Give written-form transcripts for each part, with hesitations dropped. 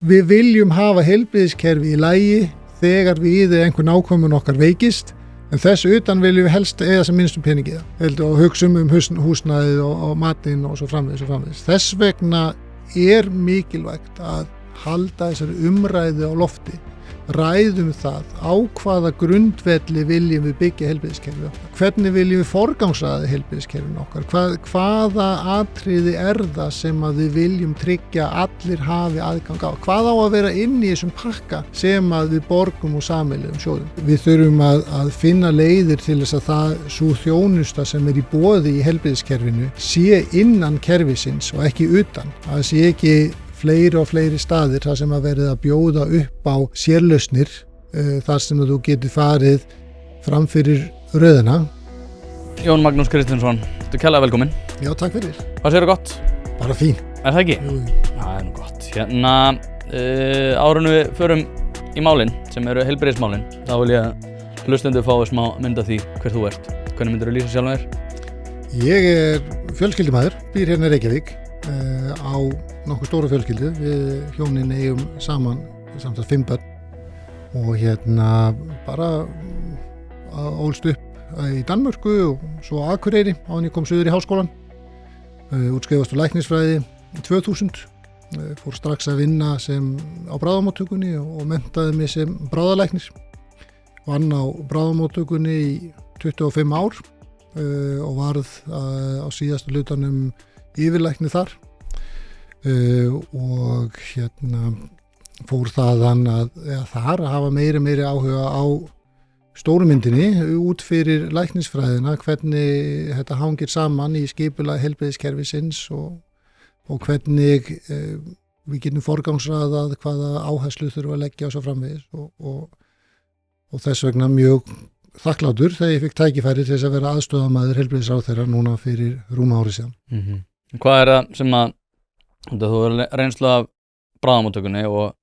Við viljum hafa heilbrigðiskerfi í lagi þegar við eða einhver nákominn okkar veikist, en þess utan viljum við helst eða sem minnstum peningi og hugsa húsnæðið og matinn og svo framvegis. Þess vegna mikilvægt að halda þessari umræðu á lofti. Ræðum það á hvaða grundvelli viljum við byggja heilbrigðiskerfið okkar. Hvernig viljum við forgangsraða heilbrigðiskerfinu okkar? Hvaða atriði það sem að við viljum tryggja að allir hafi aðgang á? Hvað á að vera inn í þessum pakka sem að við borgum og sameiginlegum sjóðum? Við þurfum að finna leiðir til þess að sú þjónusta sem í boði í heilbrigðiskerfinu sé innan kerfisins og ekki utan. Það sé ekki fleiri og fleiri staðir þar sem að verið að bjóða upp á sérlausnir þar sem að þú getur farið fram fyrir röðina. Jón Magnús Kristinsson, þú kærlega velkominn. Já, takk fyrir. Hvað segirðu gott? Bara fín. Það ekki? Jú. Það nú gott. Hérna, árunum við förum í málin sem eru heilbrigðismálin. Þá vil ég hlustendur fá smá mynd af því hver þú ert. Hvernig myndirðu lýsa sjálfum þér? Ég fjölskyldumaður, býr hérna í Reykjavík á nokkuð stóra fjölskyldu. Við hjónin eigum saman samtals 5 börn og bara ólst upp í Danmörku og svo á Akureyri áður en ég kom suður í háskólann. Útskrifast úr læknisfræði í 2000. Fór strax að vinna á bráðamóttökunni og menntaði mig sem bráðalæknir. Vann á bráðamóttökunni í 25 ár og varð á síðasta hlutanum yfirlækni þar og fór þaðan að hafa meiri áhuga á stóru myndinni út fyrir læknisfræðina, hvernig þetta hangir saman í skipulagi heilbrigðiskerfisins og hvernig við getum forgangsraðað hvaða áherslu þurfa að leggja og svo framvegis og þess vegna mjög þakklátur þegar ég fikk tækifæri til þess að vera aðstoðarmaður heilbrigðisráðherra núna fyrir rúma ári síðan. Mm-hmm. Hvað það sem þú er reynslu af bráðamóttökunni og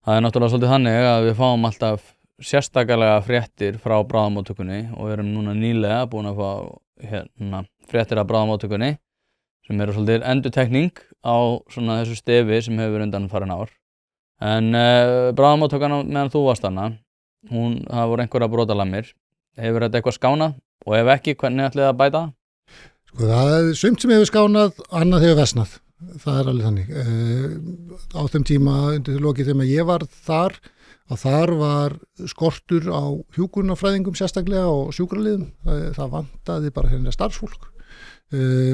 það náttúrulega svolítið þannig að við fáum alltaf sérstaklega fréttir frá bráðamóttökunni og við erum núna nýlega búin að fá fréttir af bráðamóttökunni sem eru svolítið endurtekning á svona þessu stefi sem hefur verið undanfarin ár. En bráðamóttökan meðan þú varst þarna, það voru einhverja brotalamir. Hefur þetta eitthvað skánað og ef ekki, hvernig ætlið að bæta það? Sko, það sumt sem hefur skánað, annað hefur versnað. Það alveg þannig. Á þeim tíma, undir lokið þegar ég var þar, að þar var skortur á hjúkrunarfræðingum sérstaklega og sjúkraliðum. Það vantaði bara hérna starfsfólk.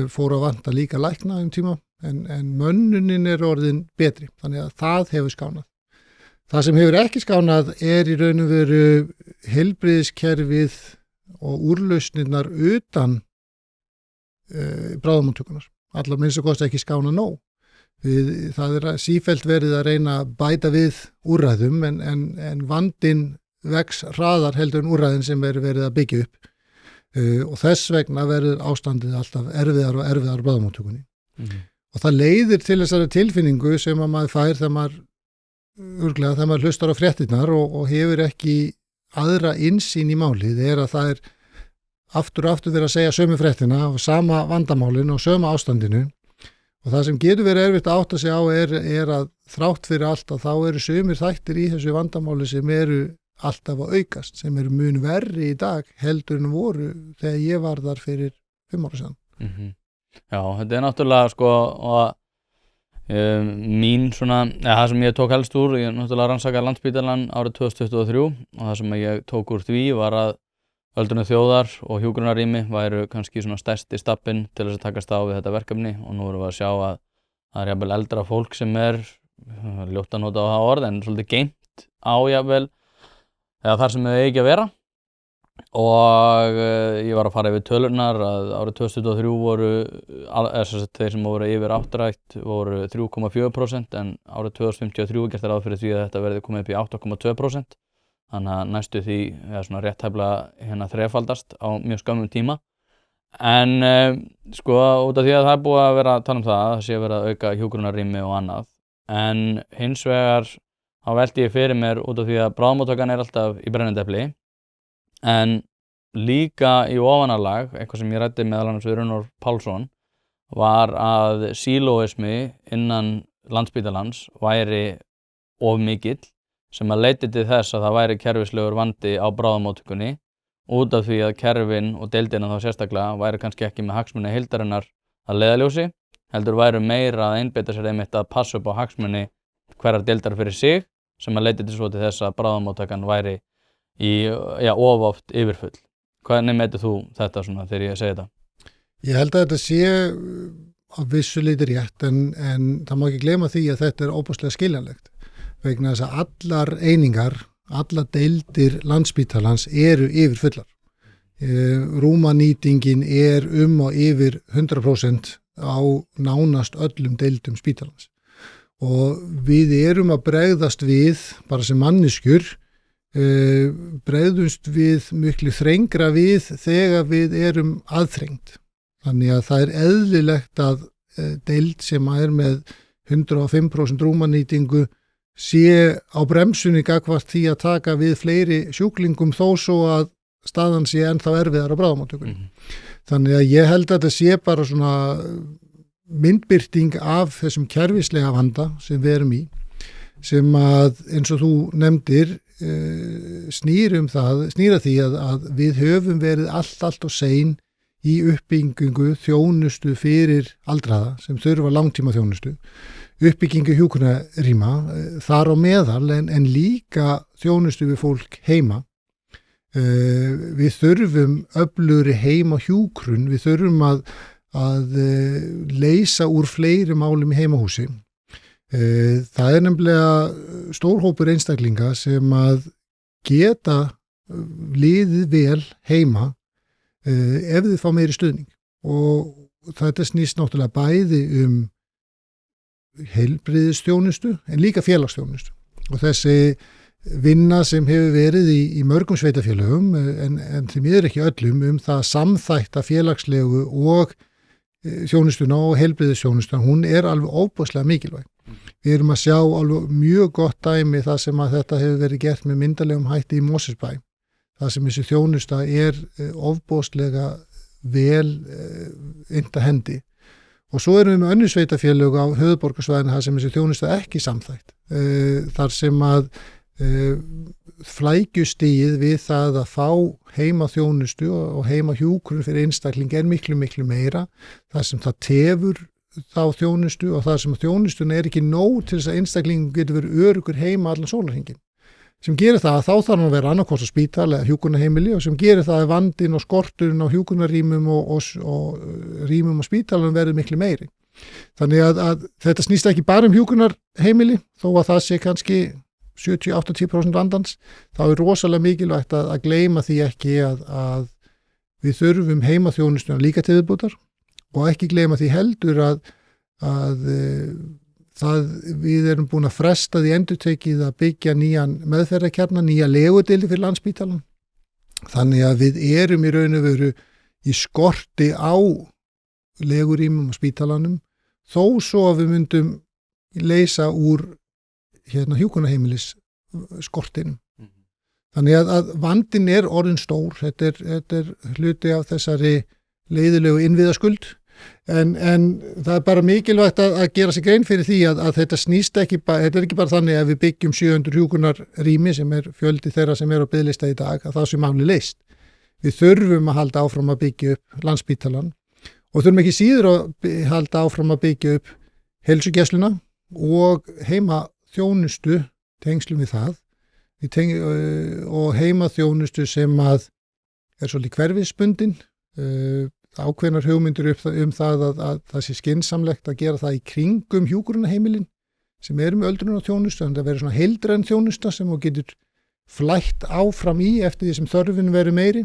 Fór að vanta líka lækna tíma, en mönnunin orðin betri, þannig að það hefur skánað. Það sem hefur ekki skánað í raun og veru heilbrigðiskerfið og úrlausnirnar utan bráðamóttökunnar. Allar minnst að kosta ekki skána nóg. Það sífellt verið að reyna að bæta við úrræðum en vandinn vex hraðar heldur en úrræðin sem verið að byggja upp. Og þess vegna verður ástandið alltaf erfiðar og erfiðar bráðamóttökunni. Mm-hmm. Og það leiðir til þessari tilfinningu sem að maður fær þegar maður hlustar á fréttirnar og hefur ekki aðra innsýn í málið. Það að það aftur verið að segja sömu fréttina og sama vandamálinu og sömu ástandinu og það sem getur verið erfitt að átta sig á að þrátt fyrir allt að þá eru sömur þættir í þessu vandamáli sem eru alltaf að aukast, sem eru mun verri í dag heldur en voru þegar ég var þar fyrir 5 ára síðan. Mm-hmm. Já, þetta náttúrulega það sem ég tók helst úr, ég náttúrulega rannsakaði Landspítalann árið 2023 og það sem ég tók úr því var að öldrunarþjóðar þjóðar og hjúkrunarrými væru kannski svona stærsti stabbinn til þess að takast á við þetta verkefni og nú erum við að sjá að það jafnvel eldra fólk sem ljótt að nota á það orð en svolítið geymt á jafnvel eða þar sem þau ekki að vera og ég var að fara yfir tölurnar að árið 2023 voru þeir sem voru yfir áttrætt voru 3,4% en árið 2053 gert ráð fyrir því að þetta verði komið upp í 8,2%. Þannig að næstu því svona rétt tæplega þrefaldast á mjög skömmum tíma. En út af því að það búið að vera að tala það sé verið að auka hjúkrunarrými og annað. En hins vegar þá velti ég fyrir mér út af því að bráðamóttakan alltaf í brennendefli. En líka í ofanarlag, eitthvað sem ég ræddi meðal annars við Runólf Pálsson, var að sílóismi innan Landspítalans væri of mikill sem að leiddi til þess að það væri kerfislegur vandi á bráðamóttökunni út af því að kerfin og deildina þá sérstaklega væri kannski ekki með hagsmuni heildarinnar að leiðarljósi, heldur væru meira að einbeita sér einmitt að passa upp á hagsmuni hverjar deildar fyrir sig sem að leiddi til svo til þess að bráðamóttakan væri of oft yfirfull. Hvernig metur þú þetta svona þegar ég segi þetta? Ég held að þetta sé á vissu leyti rétt en það má ekki gleyma því að þetta er óbúslega skiljanlegt vegna þess að allar einingar, allar deildir Landspítalans eru yfirfullar. Rúmanýtingin er og yfir 100% á nánast öllum deildum spítalans og við erum að bregðast við bara sem manneskjur bregðumst við miklu þrengra við þegar við erum aðþrengd. Þannig að það er eðlilegt að deild sem er með 105% rúmanýtingu sé á bremsunni gagnvart því að taka við fleiri sjúklingum þó svo að staðan sé ennþá erfiðar á bráðamóttökunni. Þannig að ég held að þetta sé bara svona myndbirting af þessum kerfislega vanda sem við erum í, sem að eins og þú nefndir snýra því að við höfum verið allt og sein í uppbyggingu þjónustu fyrir aldraða sem þurfa langtíma þjónustu, uppbyggingu hjúkrunarrýma þar á meðal en líka þjónustu við fólk heima. Við þurfum öflugri heima hjúkrun, við þurfum að leysa úr fleiri málum í heimahúsi. Það er nefnilega stór hópur einstaklinga sem að geta liðið vel heima ef þið fá meiri stuðning og þetta snýst náttúrulega bæði heilbrigðisþjónustu en líka félagsþjónustu og þessi vinna sem hefur verið í mörgum sveitarfélögum en því miður ekki öllum það samþætta félagslegu og þjónustuna og heilbrigðisþjónustuna, hún er alveg ofboðslega mikilvæg. Við erum að sjá alveg mjög gott dæmi það sem að þetta hefur verið gert með myndarlegum hætti í Mosfellsbæ. Það sem þessi þjónusta er ofboðslega vel inta hendi. Og svo erum við með önnur sveitarfélög á höfuðborgarsvæðinu þar sem þessi þjónusta ekki samþætt. Þar sem að flækjustigið við það að fá heimaþjónustu og heimahjúkrun fyrir einstakling er miklu meira. Það sem það tefur þá þjónustu og það sem þjónustuna er ekki nóg til þess að einstaklingum getur verið öruggur heima allan sólarhringinn. Sem gerir það að þá þarf hann að vera annarkvort á spítal eða hjúkrunarheimili og sem gerir það að vandinn og skorturinn á hjúkrunarrýmum og rýmum á spítalunum verður miklu meiri. Þannig að þetta snýst ekki bara hjúkrunarheimili þó að það sé kannski 70-80% vandans, þá er rosalega mikilvægt að gleyma því ekki að við þurfum heimaþjónustuna líka til viðbótar og ekki gleyma því heldur að við erum búin að fresta því endurtekið að byggja nýjan meðferðarkjarna, nýja legudildi fyrir Landspítalann. Þannig að við erum í raun og veru í skorti á legurýmum á spítalanum þó svo að við myndum leysa úr hjúkrunarheimilis skortinum. Þannig að vandinn er orðin stór, þetta er hluti af þessari leiðilegu innviðaskuld en það er bara mikilvægt að gera sig grein fyrir því að þetta snýst ekki bara, þetta er ekki bara þannig að við byggjum 700 hjúkrunarrými sem er fjöldi þeirra sem er á biðlista í dag að það sé máli leyst. Við þurfum að halda áfram að byggja upp Landspítalann og þurfum ekki síður að halda áfram að byggja upp heilsugæsluna og heimaþjónustu tengslum við það og heimaþjónustu sem að er svolítið hverfisbundin, ákveðnar hugmyndir það að það sé skynsamlegt að gera það í kringum hjúkrunarheimilin sem er með öldrunarþjónustu, þannig að vera svona heildræn þjónusta sem þú getur flætt áfram í eftir því sem þörfin verður meiri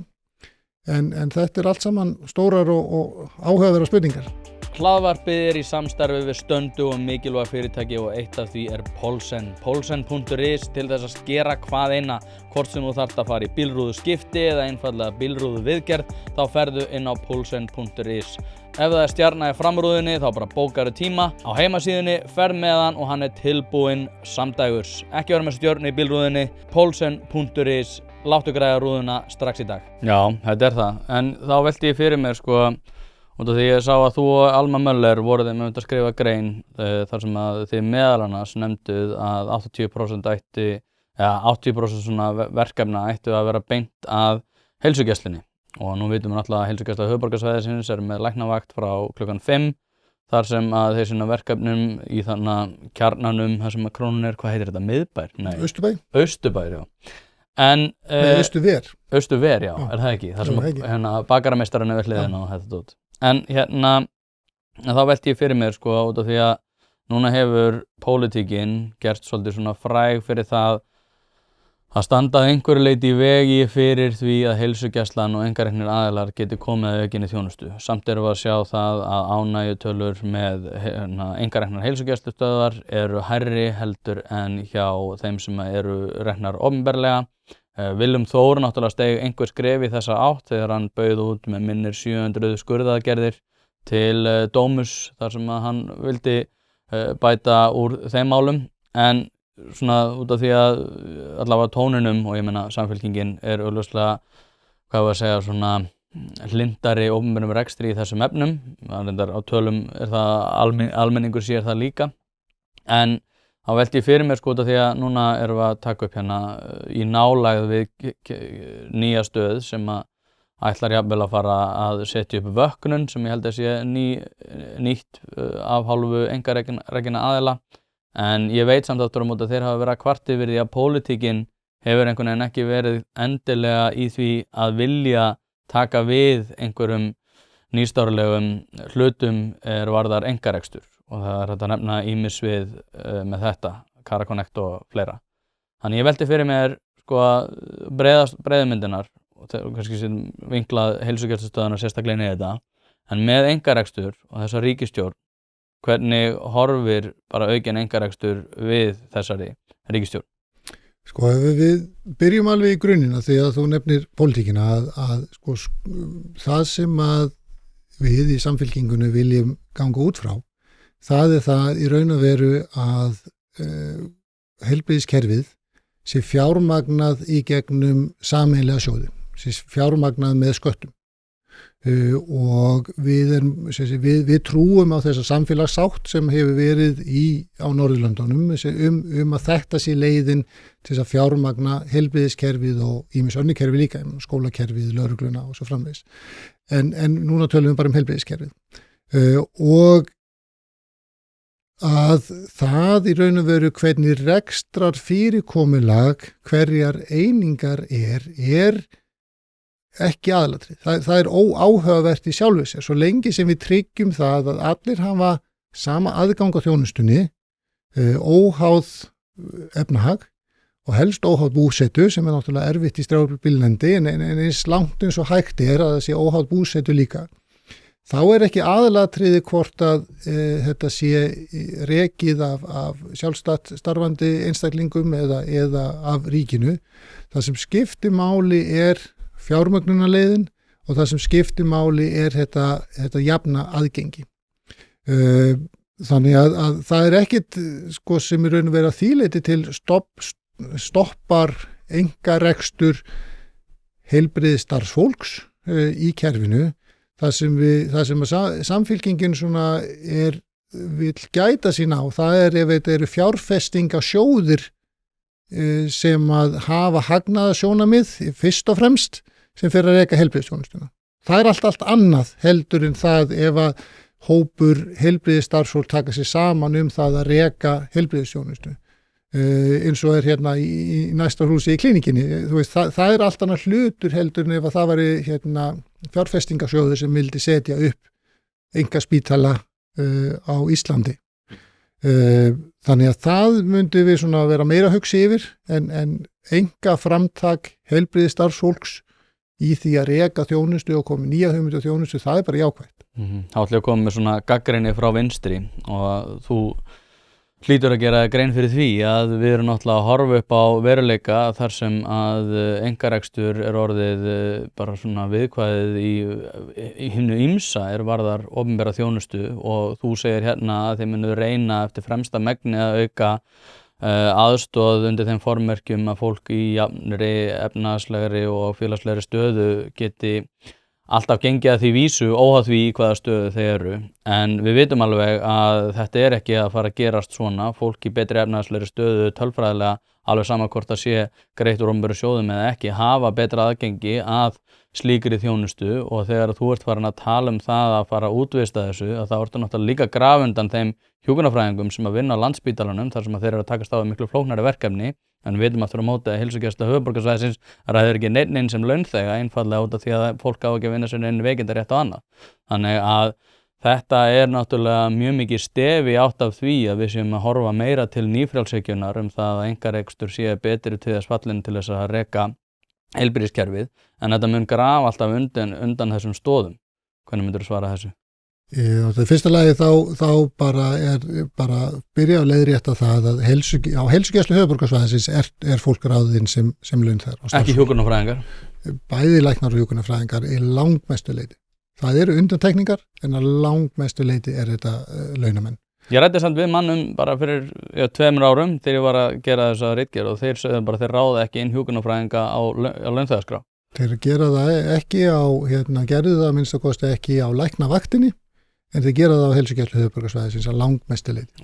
en þetta er allt saman stórar og áhugaverðar spurningar. Hlaðvarpið er í samstarfi við stöndu og mikilvæg fyrirtæki og eitt af því er Poulsen. Poulsen.is til þess að skera hvað eina, hvort sem þú þarft að fara í bílrúðu skipti eða einfallega bílrúðu viðgerð, þá ferðu inn á Poulsen.is. Ef það er stjarna í framrúðunni þá bara bókaru tíma á heimasíðunni, ferð með hann og hann er tilbúinn samdægurs. Ekki vera með stjörnu í bílrúðunni, Poulsen.is, láttu græða rúðuna strax í dag. Já, þetta er það. En þá velti ég fyrir mér út af því ég sá að þú og Alma Möller voruð með að skrifa grein þar sem að þið meðal annars nefnduð að 80% ætti, ja, 80% svona verkefna ættu að vera beint að heilsugæslunni og nú vitum við náttúrulega að heilsugæsla höfuðborgarsvæðisins með læknavakt frá klukkan 5 þar sem að þeir sinna verkefnum í þannig kjarnanum þar sem að Krónan hvað heitir þetta, miðbær? Nei. Austurbær, já. En Austuver, já, er það ekki? Það sem hérna bakarameistarinn við hliðina og þetta dót. En hérna þá velti ég fyrir mér sko út af því að núna hefur pólitíkin gert svolítið svona fræg fyrir það að standa að einhverju leyti í vegi fyrir því að heilsugæslan og einkareknir aðilar geti komið að aukinni þjónustu. Samt erum við að sjá það að ánægjutölur með einkareknar heilsugæslustöðvar eru hærri heldur en hjá þeim sem eru reknar opinberlega. Willum Þór náttúrulega steig einhver skref í þessa átt þegar hann bauð út með minnir 700 skurðaðgerðir til Dómus þar sem að hann vildi bæta úr þeim málum en svona út af því að allavega tóninum og ég meina Samfylkingin augljóslega, hvað var að segja, svona hlindari opinberum rekstri í þessum efnum, reyndar á tölum það almenningur sér það líka en þá velti ég fyrir mér sko út af því að núna erum við að taka upp hérna í nálægð við nýja stöð sem að ætlar jafnvel að fara að setja upp vöknun sem ég held að sé nýtt af hálfu einkarekinna aðila en ég veit samt aftur á móti að þeir hafa verið að kvarta yfir því að pólitíkin hefur einhvern veginn ekki verið endilega í því að vilja taka við einhverjum nýstárlegum hlutum varðar einkarekstur og það er hægt að nefna ýmis við með þetta, Caraconnect og fleira. Þannig ég velti fyrir mér sko breiðmyndinar og kannski sem vinklað heilsugæslustöðvarnar sérstaklega inn í þetta en með einkarekstur og þessa ríkisstjórn, hvernig horfir bara aukin einkarekstur við þessari ríkisstjórn? Sko við byrjum alveg í grunnina því að þú nefnir pólitíkina að sko það sem að við í Samfylkingunni viljum ganga út frá það er það í raun og veru að heilbrigðiskerfið sé fjármagnað í gegnum sameiginlega sjóði, sé fjármagnað með sköttum og við trúum á þessa samfélagssátt sem hefur verið á Norðurlöndunum að þetta sé leiðin til að fjármagna heilbrigðiskerfið og ýmis önnur kerfi líka, skólakerfið, lögregluna og svo framvegis. En núna tölum við bara heilbrigðiskerfið og að það í raun og veru hvernig rekstrar fyrirkomulag hverjar einingar er ekki aðalatrið. Það er óáhugavert í sjálfu sér. Svo lengi sem við tryggjum það að allir hafa sama aðgang á þjónustunni, óháð efnahag og helst óháð búsetu sem er náttúrulega erfitt í strjálbílnendi en eins langt eins og hægt að það sé óháð búsetu líka. Þá er ekki aðalatriði hvort að þetta sé rekið af sjálfstætt starfandi einstaklingum eða af ríkinu. Það sem skiptir máli er fjármögnunarleiðin og það sem skiptir máli er þetta jafna aðgengi. Þannig að það er ekkit sko, sem í raun og vera þýleiti til stoppar einkarekstur heilbrigðisstarfsfólks í kerfinu. Það sem Samfylkingin svona vill gæta sín á, það er ef þetta eru fjárfestingasjóðir sem að hafa hagnaðarsjónarmið fyrst og fremst sem fer að reka heilbrigðisþjónustuna. Það er allt annað heldur en það ef að hópur heilbrigðisstarfsfólk taka sig saman það að reka heilbrigðisþjónustu. Eins og hérna í næsta húsi í klínikinni. Þú veist, það er allt annað hlutur heldur en ef að það væri fjárfestingasjóður sem vildi setja upp einkaspítala á Íslandi. Þannig að það myndi við svona vera meira hugsi yfir en einkaframtak heilbrigðisstarfsfólks í því að reka þjónustu og koma nýja hugmyndir á þjónustu, það er bara jákvætt. Þá ætla ég að koma með svona gagnrýni frá vinstri og þú hlýtur að gera grein fyrir því að við erum náttúrulega að horfa upp á veruleika þar sem að einkarekstur er orðið bara svona viðkvæðið í hinu ýmsa varðar opinbera þjónustu og þú segir hérna að þeir munu reyna eftir fremsta megni að auka aðstoð undir þeim formerkjum að fólk í jafnri efnahagslegri og félagslegri stöðu geti alltaf gengið að því vísu óháð því í hvaða stöðu þeir eru, en við vitum alveg að þetta ekki að fara að gerast svona. Fólk í betri efnahagslegri stöðu tölfræðilega, alveg sama hvort það sé greitt úr opinberum sjóðum eða ekki, hafa betra aðgengi að slíkri þjónustu, og þegar þú ert farin að tala það að fara að útvista þessu, að þá ertu náttúrulega líka graf undan þeim hjúkrunarfræðingum sem að vinna á Landspítalanum, þar sem að þeir eru að takast á við miklu flóknari verkefni. En við vitum aftur á móti að heilsugæsla höfuðborgarsvæðisins ræður ekki neinn sem launþega, einfaldlega út af því að fólk á ekki að vinna sér inn veikindarétt og annað. Þannig að þetta náttúrulega mjög mikið stef í átt af því að við séum að horfa meira til nýfrjálshyggjunnar það að einkarekstur sé betri til þess fallinn til þess að reka heilbrigðiskerfið, en þetta mun grafa alltaf undan þessum stoðum. Hvernig myndirðu svara þessu? Í fyrsta lagi þá bara byrja að leiðrétta það að á heilsugæslu höfuðborgarsvæðisins er fólk ráðinn sem launþegar. Ekki hjúkrunarfræðingar? Bæði læknar og hjúkrunarfræðingar í langmestu leyti. Það eru undantekningar, en að langmestu leyti er þetta launamenn. Ég ræddi samt við mann bara fyrir 2 árum þegar ég var að gera þessa ritgerð, og þeir sögðu bara þeir ráða ekki inn hjúkrunarfræðinga á launþegaskrá. Þeir gera það ekki gerðu það minnst að kosti ekki á læknavaktinni, en þeir gera það á heilsugæslu höfuðborgarsvæðisins að langmestu leyti.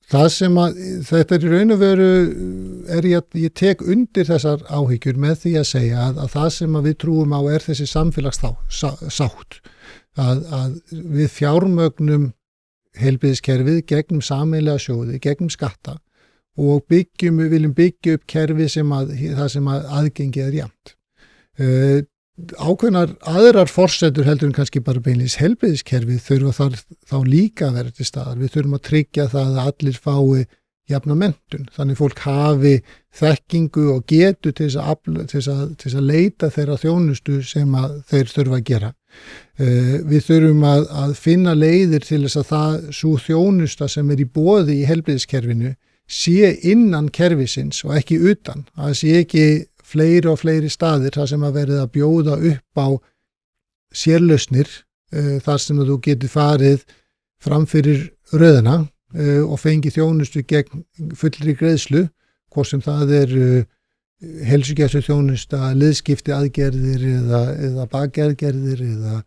Það sem að þetta í raun og veru ég tek undir þessar áhyggjur með því að segja að það sem að við trúum á þessi samfélagssátt, að við fjármögnum heilbrigðiskerfið gegnum sameiginlega sjóði, gegnum skatta, og við viljum byggja upp kerfi það sem að aðgengi jafnt. Ákveðnar aðrar forsendur heldur en kannski bara beinlínis heilbrigðiskerfið þurfa þá líka að vera til staðar. Við þurfum að tryggja það að allir fái jafna menntun, þannig fólk hafi þekkingu og getu til þess að leita þeirra þjónustu sem að þeir þurfa að gera. Við þurfum að finna leiðir til þess að sú þjónusta sem í boði í heilbrigðiskerfinu sé innan kerfisins og ekki utan. Það sé ekki fleiri og fleiri staðir þar sem að verið að bjóða upp á sérlausnir, þar sem að þú getur farið fram fyrir röðina og fengið þjónustu gegn fullri greiðslu, hvort sem það heilsugæslu þjónusta, liðskipti aðgerðir eða bakgerðgerðir eða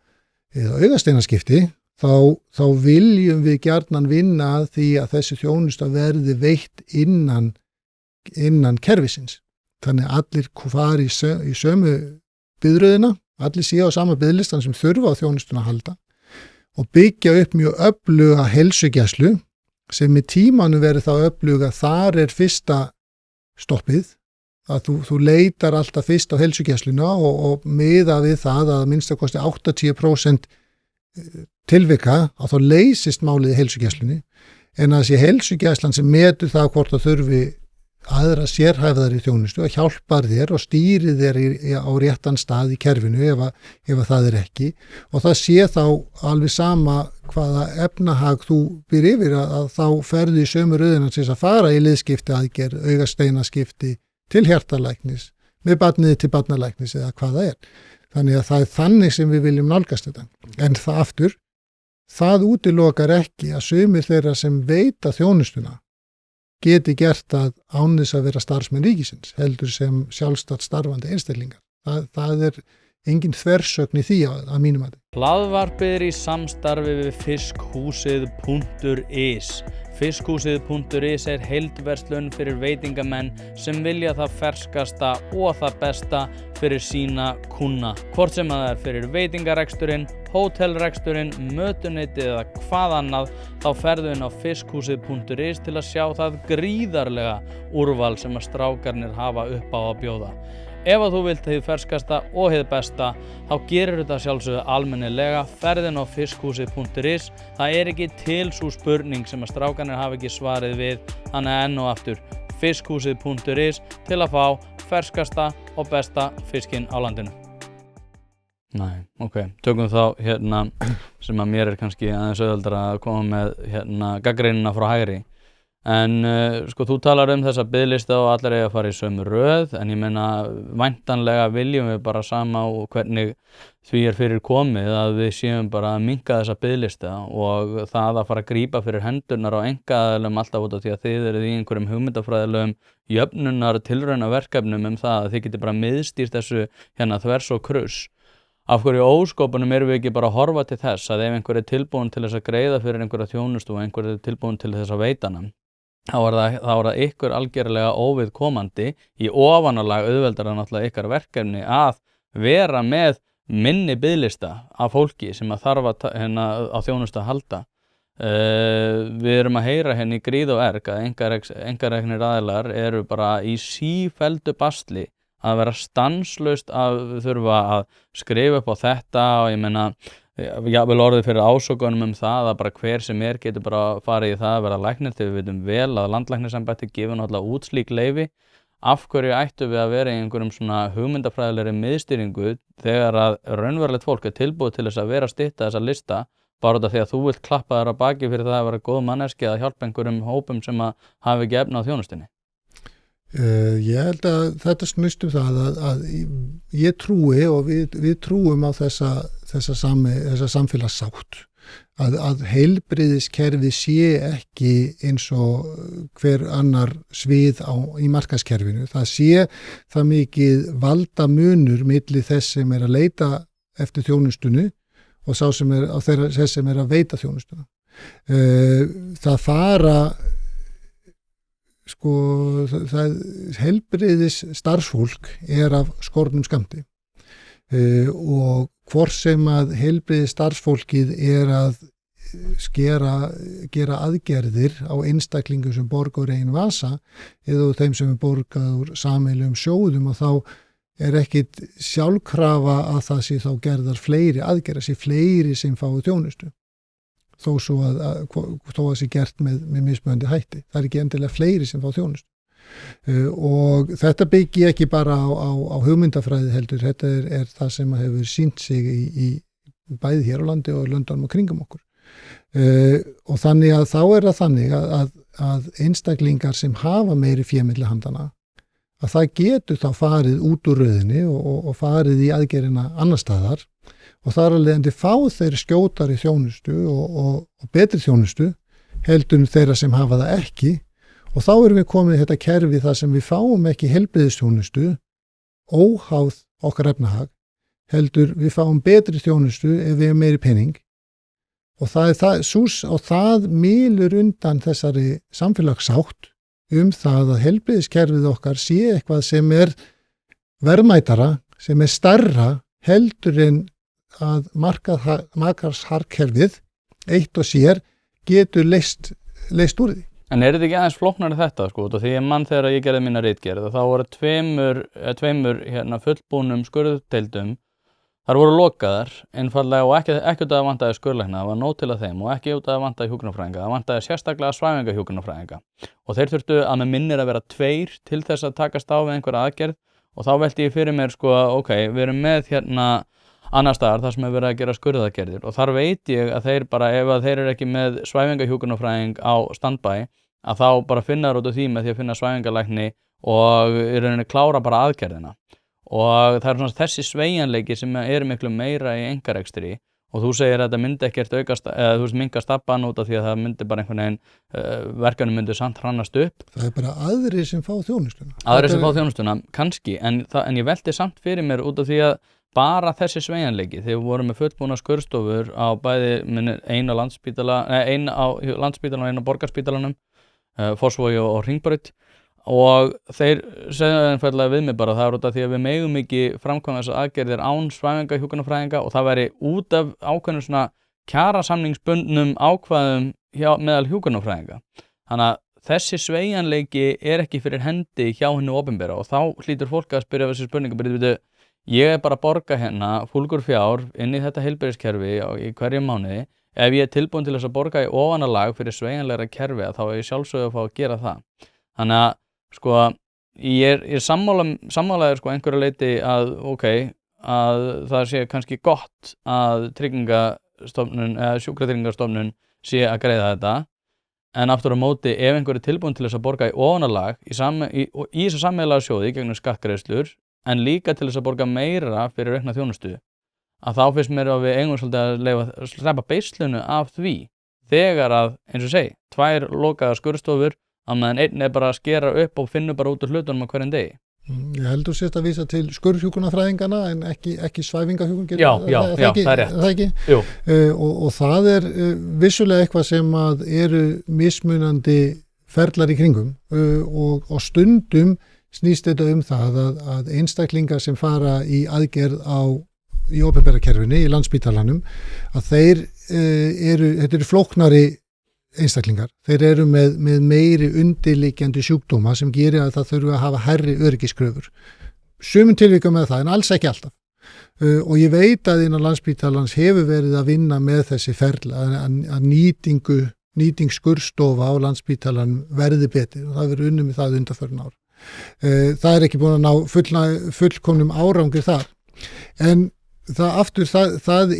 augasteinaskipti, þá viljum við gjarnan vinna að því að þessi þjónusta verði veitt innan kerfisins. Þannig að allir fari í sömu biðröðina, allir séu á sama biðlistan sem þurfa á þjónustuna að halda, og byggja upp mjög öfluga heilsugæslu sem með tímanu verið þá öfluga. Þar fyrsta stoppið, að þú leitar alltaf fyrst á heilsugæsluna og miða við það að minnst að kosti 80% tilvika að þá leysist málið í heilsugæslunni, en að sé heilsugæslan sem metur það hvort það þurfi aðra sérhæfðari þjónustu að hjálpar þér og stýri þér á réttan stað í kerfinu ef það ekki, og það sé þá alveg sama hvaða efnahag þú býr yfir, að þá ferðu í sömu röðina til þess að fara í liðskipti aðgerð, augasteinaskipti til hjartalæknis, með barnið til barnalæknis eða hvað það er. Þannig að það þannig sem við viljum nálgast þetta. En það útilokar ekki að sumir þeirra sem veita þjónustuna geti gert það án þess að vera starfsmenn ríkisins, heldur sem sjálfstætt starfandi einstaklingar. Það engin þversögn í því að mínum mati. Hlaðvarpið í samstarfi við fiskhúsið.is. Fiskhúsið.is heildverslun fyrir veitingamenn sem vilja það ferskasta og það besta fyrir sína kúnna. Hvort sem það fyrir veitingareksturinn, hótelreksturinn, mötuneytið eða hvað annað, þá ferðu inn á fiskhúsið.is til að sjá það gríðarlega úrval sem að strákarnir hafa upp á að bjóða. Ef að þú vilt hið ferskasta og hið besta, þá gerir þetta sjálfsögðu almennilega, ferðin á fiskhúsið.is. Það ekki til sú spurning sem að strákarnir hafa ekki svarið við, þannig enn og aftur fiskhúsið.is til að fá ferskasta og besta fiskinn á landinu. Nei, ok, tökum þá sem að mér kannski aðeins auðveldara að koma með gagnrýnina frá hægri. En sko, þú talar þessa biðlista og allir eiga að fara í sömu röð, en ég meina væntanlega viljum við bara sama og hvernig því fyrir komið að við séum bara að minnka þessa biðlista, og það að fara að grípa fyrir hendurnar á einkaaðilum alltaf út af því að þið eruð í einhverjum hugmyndafræðilegum jöfnunar tilraunaverkefnum það að þið getið bara miðstýrt þessu þvers og kruss. af hverju óskopunum erum við ekki bara að horfa til þess að ef einhver tilbúin til þess að greiða fyrir einhverja þjónustu og einhver tilbúin til þess að veita hana, þá er það ykkur algjörlega óviðkomandi í ofanálag auðveldara náttúrulega ykkar verkefni að vera með minni biðlista af fólki sem að þarf á þjónustu að halda. Við erum að heyra í gríð og erg að einkareknir aðilar eru bara í sífelldu basli að vera stanslaust að þurfa að skrifa upp á þetta og ég meina jafnvel orðið fyrir ásökunum það að bara hver sem getur bara farið í það að vera læknir þegar við vitum vel að landlæknisembættið gefur náttúrulega út slík leyfi. Af hverju ættum við að vera í einhverjum svona hugmyndafræðilegri miðstýringu þegar að raunverulegt fólk tilbúið til þess að vera að stytta þessa lista bara út af því að þú vilt klappa þér á baki fyrir það að vera góð manneski að hjálpa einhverjum hópum sem að hafi ekki efni á þjónustinni? Ég held að þetta snýst það að ég trúi og við trúum á þessa samfélagssátt að heilbrigðiskerfi sé ekki eins og hver annar svið í markaðskerfinu. Það sé það mikið valdamunur milli þess sem að leita eftir þjónustunni og þess sem að veita þjónustuna. Það fara heilbrigðis starfsfólk af skornum skammti og hvort sem að heilbrigðis starfsfólkið að gera aðgerðir á einstaklingum sem borga úr eigin vasa eða þeim sem borgað úr sameiginlegum sjóðum og þá ekkit sjálfkrafa að það sé þá gerðar fleiri aðgerðar, sé fleiri sem fái þjónustu. Þó að sé gert með mismunandi hætti. Það ekki endilega fleiri sem fá þjónustu. Og þetta byggi ekki bara á hugmyndafræði heldur, þetta það sem hefur sýnt sig í bæði hér á landi og löndunum og kringum okkur. Og þannig að þá það þannig að einstaklingar sem hafa meiri fé milli handana, að það getur þá farið út úr röðinni og farið í aðgerðina annar staðar og þar að leiðandi fá þeir skjótari þjónustu og betri þjónustu heldur þeirra sem hafa það ekki og þá erum við komið í þetta kerfi þar sem við fáum ekki heilbrigðisþjónustu óháð okkar efnahag heldur við fáum betri þjónustu ef við meiri pening og það mylur undan þessari samfélagssátt það að heilbrigðiskerfið okkar sé eitthvað sem verðmætara, sem stærra heldur en að markaðsharkerfið eitt og sér getur leyst úr því. En þetta ekki aðeins flóknari þetta sko, því ég mann þegar ég gerði mína ritgerð þá voru tveimur fullbúnum skurðdeildum þar voru lokaðar einfaldlega og ekki út að vantaði skurðlækna, það var nóg til að þeim og ekki út að vantaði hjúkrunarfræðinga, það vantaði sérstaklega svæfingahjúkrunarfræðinga og þeir þurftu að með minnir að vera 2 til þess að takast á við einhverja aðgerð og þá velti ég fyrir mér sko, ok, við erum með annar staðar þar sem er verið að gera skurðaðgerðir og þar veit ég að þeir bara, ef að þeir eru ekki með svæfingahjúkrunarfræðing á standby, að þá bara finna þær út af því með því að finna svæfingalækni og í rauninni klára bara aðgerðina. Og það svona þessi sveigjanleiki sem miklu meira í einkarekstri og þú segir að þetta myndi ekkert aukast eða þú minnka stabban út af því að það myndi bara einhvern veginn verkefni myndi samt hrannast upp. Það bara aðrir sem fá þjónustuna. Aðrir sem fá þjónustuna, kannski, en ég velti samt fyrir mér út af því að bara þessi sveigjanleiki, þegar við vorum með fullbúna skurðstofur á bæði einu á Landspítalanum og einu á Borgarspítalanum, Fossvogi og Hringbraut og þeir segja einfaldlega við mig bara það út af því að við megum ekki framkvæma þessar aðgerðir án svæfingahjúkrunarfræðinga og það væri út af ákveðnum svona kjarasamningsbundnum ákvæðum meðal hjúkrunarfræðinga. Þannig að þessi sveigjanleiki ekki fyrir hendi hjá hinu opinbera og þá hlýtur fólk að spyrja þessi spurningu, ég bara að borga fúlgur fjár inn í þetta heilbrigðiskerfi í hverjum mánuði, ef ég tilbúin til þess að borga í ofanalag fyrir sveigjanlegra kerfi þá ég sjálfsögðu að fá að gera það. Þannig að sko, ég sammálaður sko einhverju leyti að að það sé kannski gott að tryggingastofnun eða sjúkratryggingastofnun sé að greiða þetta en aftur á móti ef einhverju tilbúin til þess að borga í ofanalag í þessa sameiginlega sjóði gegnum skattgreiðslur en líka til þess að borga meira fyrir aukna þjónustu að þá finnst mér að við eigum svolítið að sleppa beislunu af því þegar að, eins og segi, 2 lokaðar skurðstofur að meðan einn bara að skera upp og finna bara út úr hlutunum á hverjum degi. Ég heldur sérst að vísa til skurðhjúkrunarfræðingana en ekki svæfingahjúkrun. Já, það er rétt. Það ekki? Jú. Og það vissulega eitthvað sem að eru mismunandi ferlar í kringum og stundum snýst þetta það að einstaklingar sem fara í aðgerð í opinbera kerfinu, í Landspítalanum, að þetta eru flóknari einstaklingar. Þeir eru með meiri undirliggjandi sjúkdóma sem gerir að það þurfa að hafa hærri öryggiskröfur. Sumum tilvikum með það, en alls ekki alltaf. Og ég veit að innan Landspítalans hefur verið að vinna með þessi ferla að nýting skurðstofa á Landspítalan verði betur og það verður unnið með það undanfarin ár. Það ekki búin að ná fullkomnum árangri þar. En það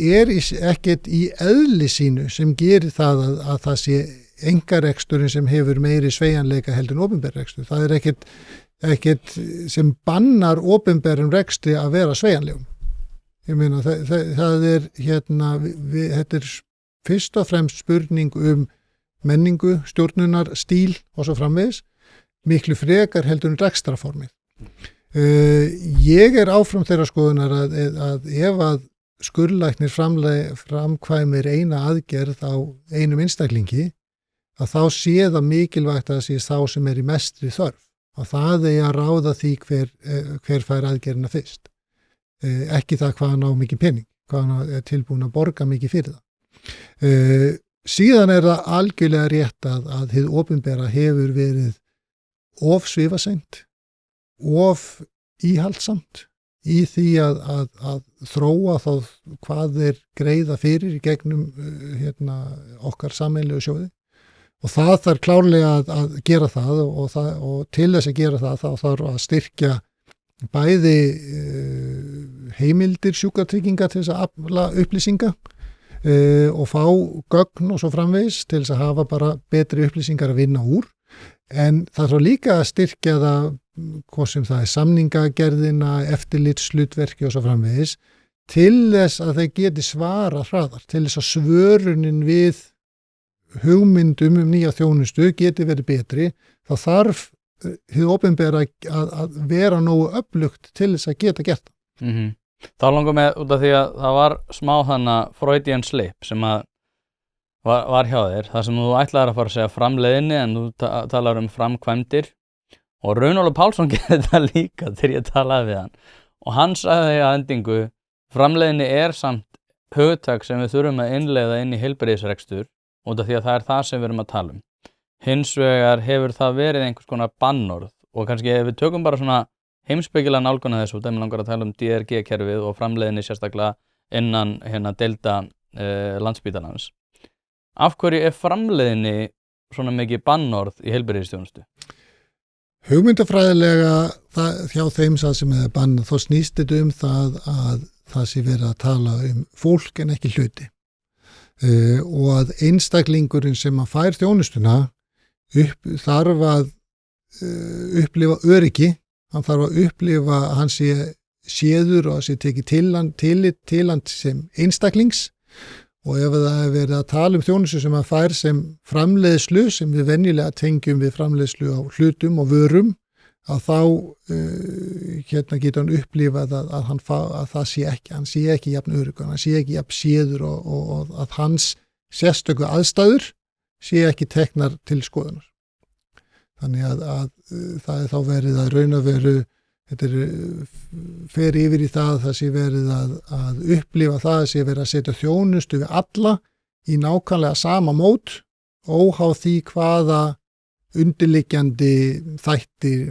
ekkert í eðli sínu sem gerir það að það sé einkareksturinn sem hefur meiri sveigjanleika heldur en opinberrekstur. Það ekkert sem bannar opinberum rekstri að vera sveigjanlegum. Ég meina, þetta fyrst og fremst spurning menningu, stjórnunar, stíl og svo framvegis, miklu frekar heldur en rekstrarformið. Ég áfram þeirra skoðunar að ef að skurðlæknir framkvæmir eina aðgerð á einum einstaklingi, að þá sé það mikilvægt að það sé þá sem í mestri þörf. Og það að ráða því hver fær aðgerðina fyrst. Ekki það hvað hann á mikið pening, hvað hann tilbúin að borga mikið fyrir það. Síðan það algjörlega rétt að hið opinbera hefur verið of svifaseint, of íhaldsamt í því að þróa þá hvað þeir greiða fyrir í gegnum okkar sameiginlegu sjóði og það þarf klárlega að gera það og til þess að gera það þá þarf að styrkja bæði heimildir sjúkratrygginga til þess að afla upplýsinga og fá gögn og svo framvegis til þess að hafa bara betri upplýsingar að vinna úr. En það þarf líka að styrkja það, hvað sem það samningagerðina, eftirlitshlutverki og svo framvegis, til þess að þeir geti svara hraðar, til þess að svörunin við hugmyndum nýja þjónustu geti verið betri, þá þarf hið opinbera að vera nógu öflugt til þess að geta gert það. Mm-hmm. Þá langar mig út af því að það var smá Freudian slip sem að var hjá þér, þar sem þú ætlaðir að fara að segja framleiðinni en þú talar framkvæmdir og Runólfur Pálsson gerði þetta líka þegar ég talaði við hann og hann sagði að endingu framleiðinni samt hugtak sem við þurfum að innleiða inn í heilbrigðisrekstur út af því að það það sem við erum að tala um. Hins vegar hefur það verið einhvers konar bannorð og kannski ef við tökum bara svona heimspekilega nálgun að þessu, þeim langar að tala um DRG-kerfið og framleiðinni sérstaklega innan deilda Landspítalans. Af hverju framleiðinni svona mikið bannorð í heilbrigðisþjónustu? Hugmyndafræðilega hjá þeim sem bannað, þá snýst þetta það að það sé verið að tala fólk en ekki hluti. Og að einstaklingurinn sem að fær þjónustuna þarf að upplifa öryggi, hann þarf að upplifa að hann sé séður og að sé tekið til hann sem einstaklings. Og ef það verið að tala þjónustu sem að fær sem framleiðslu, sem við venjulega tengjum við framleiðslu á hlutum og vörum, að þá getur hann upplifað að það sé ekki, hann sé ekki jafn öruggur, hann sé ekki jafn séður og að hans sérstöku aðstæður sé ekki teknar til skoðunar. Þannig að það þá verið að raun að veru þetta fer yfir í það sé verið að upplifa það sé verið að setja þjónustu við alla í nákvæmlega sama mót óháð því hvaða undirliggjandi þættir,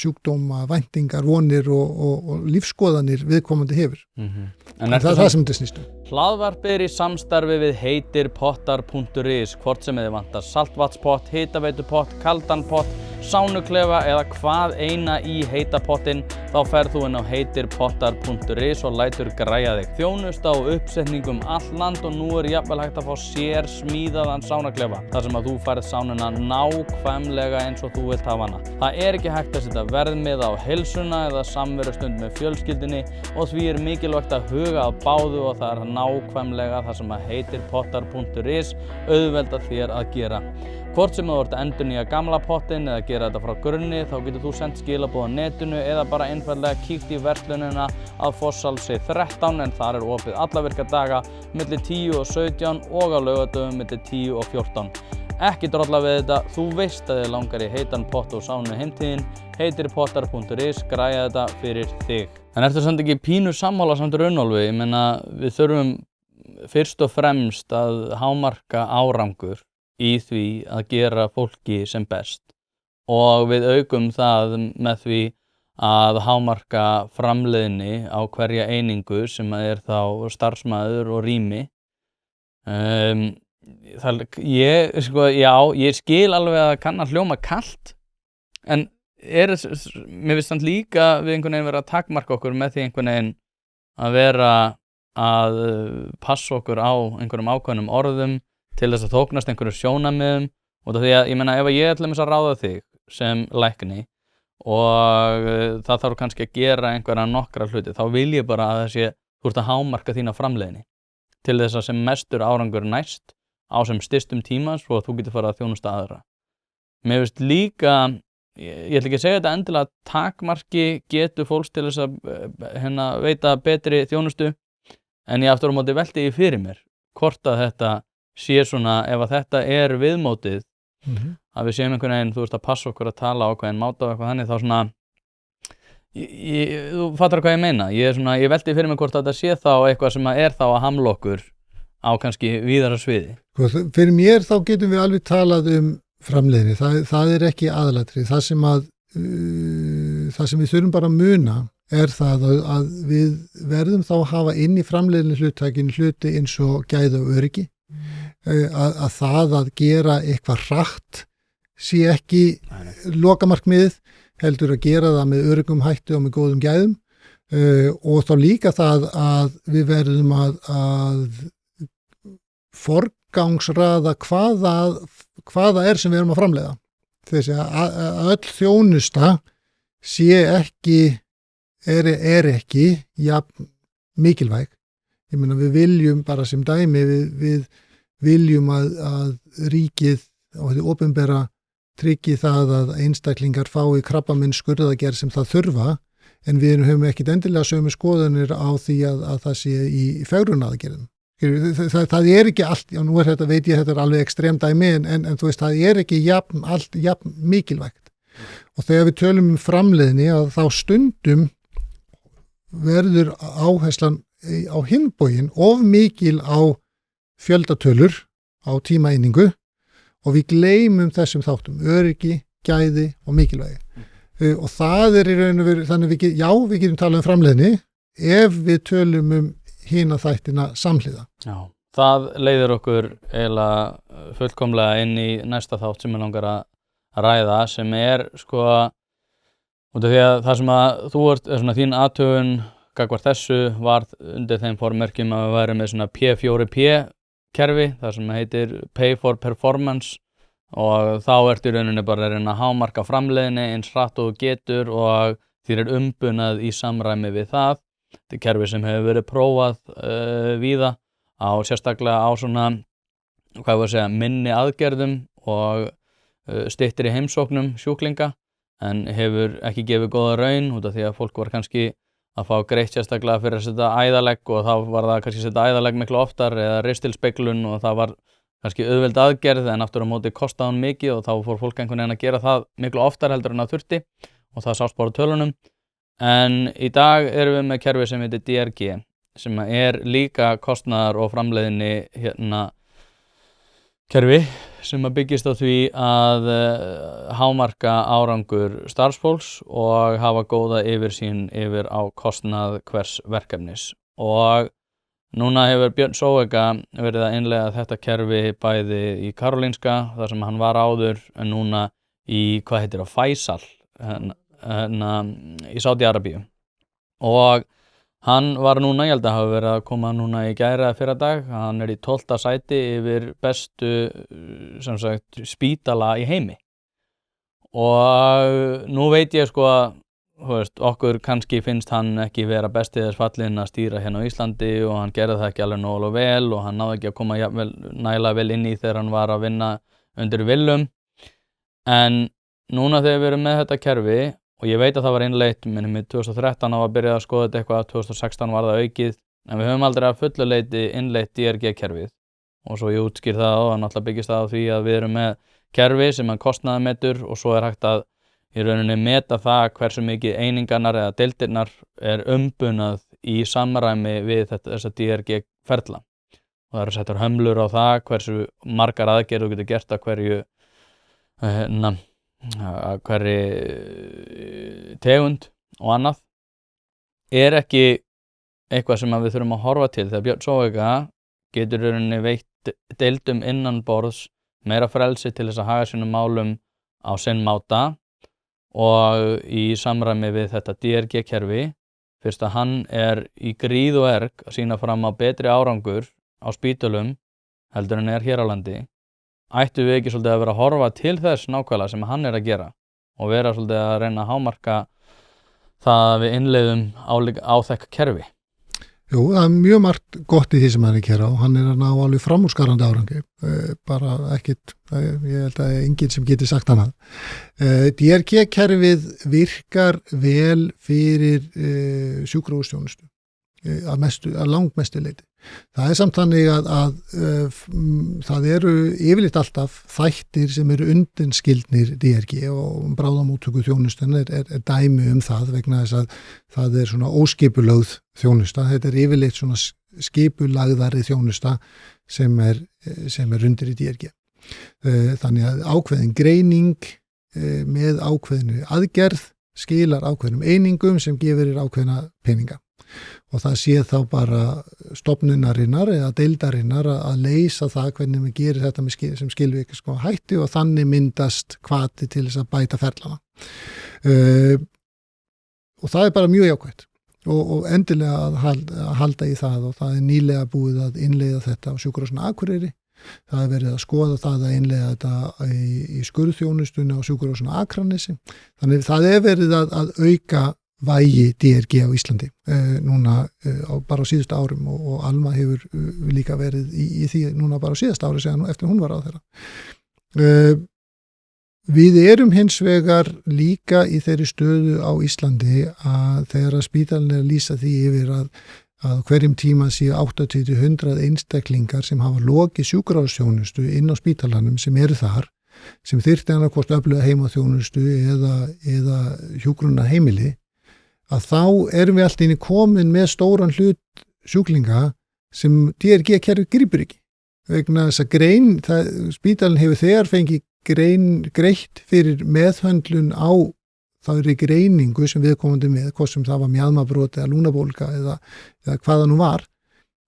sjúkdóma, væntingar, vonir og lífskoðanir viðkomandi hefur. Mm-hmm. En það sem þetta snýst um. Hlaðvarpið í samstarfi við heitirpottar.is, hvort sem þið vantar saltvatnspott, hitaveitupott, kaldan pott, sánuklefa eða hvað eina í heita pottinn, þá ferð þú inn á heitirpottar.is og lætur græja þig þjónusta og uppsetningum all land og nú jafnvel hægt að fá sér smíðaðan sánuklefa, þar sem að þú færð sánuna nákvæmlega eins og þú vilt hafa hana. Það ekki hægt að setja verðmið á heilsuna eða samverustund með fjölskyldunni og því mikilvægt að huga að báðu og það nákvæmlega það sem að heitirpottar.is auðvelda þér að gera. Hvort sem þú ert að endurnýja gamla pottinn eða gera þetta frá grunni, þá getur þú sent skilaboð á netinu eða bara einfaldlega kíkt í verslunina að Fosshálsi 13 en þar opið alla virka daga milli 10 og 17 og á laugardögum milli 10 og 14. Ekki drolla við þetta, þú veist að þig langar í heitan pott og sánu heimtíðin, heitirpottar.is græja þetta fyrir þig. En ertu samt ekki pínu sammála samt Runólfi? Ég meina, við þurfum fyrst og fremst að hámarka árangur í því að gera fólki sem best og við aukum það með því að hámarka framleiðni á hverja einingu sem er þá starfsmaður og rými. Ég skil alveg að kann að hljóma kalt en mér finnst samt líka við einhvern veginn vera að takmarka okkur með því einhvern veginn að vera að passa okkur á einhverjum ákveðnum orðum til þess að þóknast einhverjum sjónarmiðum og því að ég meina ef ég ætlum að ráða þig sem lækni og það þarf kannski að gera einhverja nokkra hluti þá vil ég bara að þú ert að hámarka þína framleiðni til þess að sem mestur árangur næst á sem stystum tíma svo að þú getur farið að þjónusta aðra. Mér finnst líka, ég ætla ekki að segja þetta endilega takmarki getur fólks til þess að veita betri þjónustu en ég aftur á móti velti ég fyrir mér hvort að þetta sé svona, ef að þetta er viðmótið að við séum einhvern veginn, þú veist að passa okkur að tala á ákveðin máta og eitthvað þannig, þá svona þú fattar hvað ég meina ég velti fyrir mig hvort þetta sé þá eitthvað sem er þá að hamla okkur á kannski víðara sviði. Fyrir mér þá getum við alveg talað framleiðni, það er ekki aðalatrið, það sem við þurfum bara að muna er það að við verðum þá að hafa inn í framleiðni hluttækin hluti eins og gæði og öryggi að það að gera eitthvað hratt sé ekki lokamarkmiðið, heldur að gera það með öryggum hætti og með góðum gæðum og þá líka það að við verðum að forgangsraða hvaða er sem við erum að framleiða. Þessi að öll þjónusta sé ekki er ekki jafn mikilvæg. Ég meina við viljum bara sem dæmi við viljum að ríkið og þið opinbera tryggi það að einstaklingar fái krabbaminn skurðaðgerð sem það þurfa en við höfum ekkit endilega sömu skoðanir á því að það sé í fegrunaðgerðum. Það er ekki allt, já nú er þetta, veit ég þetta er alveg ekstrem dæmi en þú veist það er ekki jafn mikilvægt. Og þegar við tölum framleiðni að þá stundum verður áherslan á hinn bóginn of mikil á fjöldatölur á tímaeiningu og við gleymum þessum þáttum, öryggi, gæði og mikilvægi. Og það er í raun og veru, þannig við getum talað framleiðni ef við tölum hina þættina samhliða. Já, það leiðir okkur eiginlega fullkomlega inn í næsta þátt sem ég langar að ræða sem er sko, út af því að það sem að þú ert, svona þín athugun gagnvart þessu var undir þeim formerkjum að við værum með svona P4P kerfi, það sem heitir Pay for Performance og þá ertu í rauninni bara að reyna að hámarka framleiðni eins hratt og þú getur og þér er umbunað í samræmi við það. Þetta er kerfi sem hefur verið prófað víða á sérstaklega á svona, minni aðgerðum og styttri heimsóknum sjúklinga en hefur ekki gefið góða raun út af því að fólk var kannski að fá greitt sérstaklega fyrir að setja æðalegg og þá var það kannski að setja æðalegg miklu oftar eða ristilspeglun og það var kannski auðveld aðgerð en aftur á móti kostaði hún mikið og þá fór fólk einhvern veginn að gera það miklu oftar heldur en að þurfti og það sást bara á tölunum. En í dag erum við með kerfi sem heitir DRG sem er líka kostnaðar og framleiðni kerfi sem að byggist á því að hámarka árangur starfsfólks og hafa góða yfirsýn yfir á kostnað hvers verkefnis. Og núna hefur Björn Soega verið að innleiða þetta kerfi bæði í Karolinska, þar sem hann var áður, en núna í, Faisal, í Sádi-Arabíu. Og hann var núna, ég held að hafa verið að koma núna í gær eða fyrradag, hann er í 12. sæti yfir bestu spítala í heimi. Og nú veit ég sko að okkur kannski finnst hann ekki vera besti þess fallinn að stýra hérna á Íslandi og hann gerði það ekki alveg nógu vel og hann náði ekki að koma nægilega vel inn í þegar hann var að vinna undir Willum, en núna þegar við erum með þetta kerfi og ég veit að það var innleitt, minnum 2013 var byrjað að skoða þetta eitthvað, 2016 var það aukið, en við höfum aldrei að fullu leyti innleitt DRG-kerfið og svo ég útskýr það og náttúrulega byggist það á því að við erum með kerfi sem er kostnaðarmetur og svo hægt að í rauninni meta það hversu mikið einingarnar eða deildirnar er umbunað í samræmi við þessa DRG-ferla og það eru settar hömlur á það hversu margar aðgerðir þú getur gert að hverri tegund og annað ekki eitthvað sem við þurfum að horfa til þegar Björn Zoëga getur í rauninni veitt deildum innan borðs meira frelsi til þess að haga sínum málum á sinn máta og í samræmi við þetta DRG-kerfi fyrst að hann í gríð og erg að sýna fram á betri árangur á spítölum heldur en hér á landi ættu við ekki svolítið að vera að horfa til þess nákvæmlega sem hann að gera og vera svolítið að reyna að hámarka það að við innleiðum áþekk kerfi. Jú, það mjög margt gott í því sem hann að gera og hann að ná alveg framúrskarandi árangi, bara ekkit, ég held að enginn sem getur sagt annað. DRG-kerfið virkar vel fyrir sjúkrahúsþjónustu, að langmestu leyti. Það samt þannig að það eru yfirleitt alltaf þættir sem eru undanskildnir DRG og bráðamóttöku þjónustan er dæmi það vegna þess að það svona óskipulögð þjónusta. Þetta yfirleitt svona skipulagðari þjónusta sem er undir í DRG. Þannig að ákveðin greining með ákveðinu aðgerð skilar ákveðnum einingum sem gefur ákveðna peninga. Og það sé þá bara stofnunarinnar eða deildarinnar að leysa það hvernig við gerir þetta sem skilvirkni hætti og þannig myndast hvati til þess að bæta ferlana. Og það bara mjög jákvætt og endilega að halda í það og það nýlega búið að innleiða þetta á Sjúkrahúsinu Akureyri. Það verið að skoða það að innleiða þetta í skurðþjónustunni á Sjúkrahúsinu Akranesi. Þannig það verið að auka vægi DRG á Íslandi núna bara á síðustu árum og Alma hefur líka verið í því núna bara á síðustu ári síðan eftir hún var á þeirra. Við erum hins vegar líka í þeirri stöðu á Íslandi að þegar að spítalinn lýsa því yfir að hverjum tíma séu 80-100 einstaklingar sem hafa lokið sjúkrahúsþjónustu inn á spítalanum sem eru þar sem þyrfti annað hvort öfluga heimaþjónustu eða hjúkrunarheimili að þá erum við alltaf komin með stóran hlut sjúklinga sem DRG-kerfið grípur ekki. Vegna þess að spítalinn hefur þegar fengið greitt fyrir meðhöndlun á þá greiningu sem viðkomandi með, hvort sem það var mjaðmabrot eða lúnabólga eða hvaða nú var.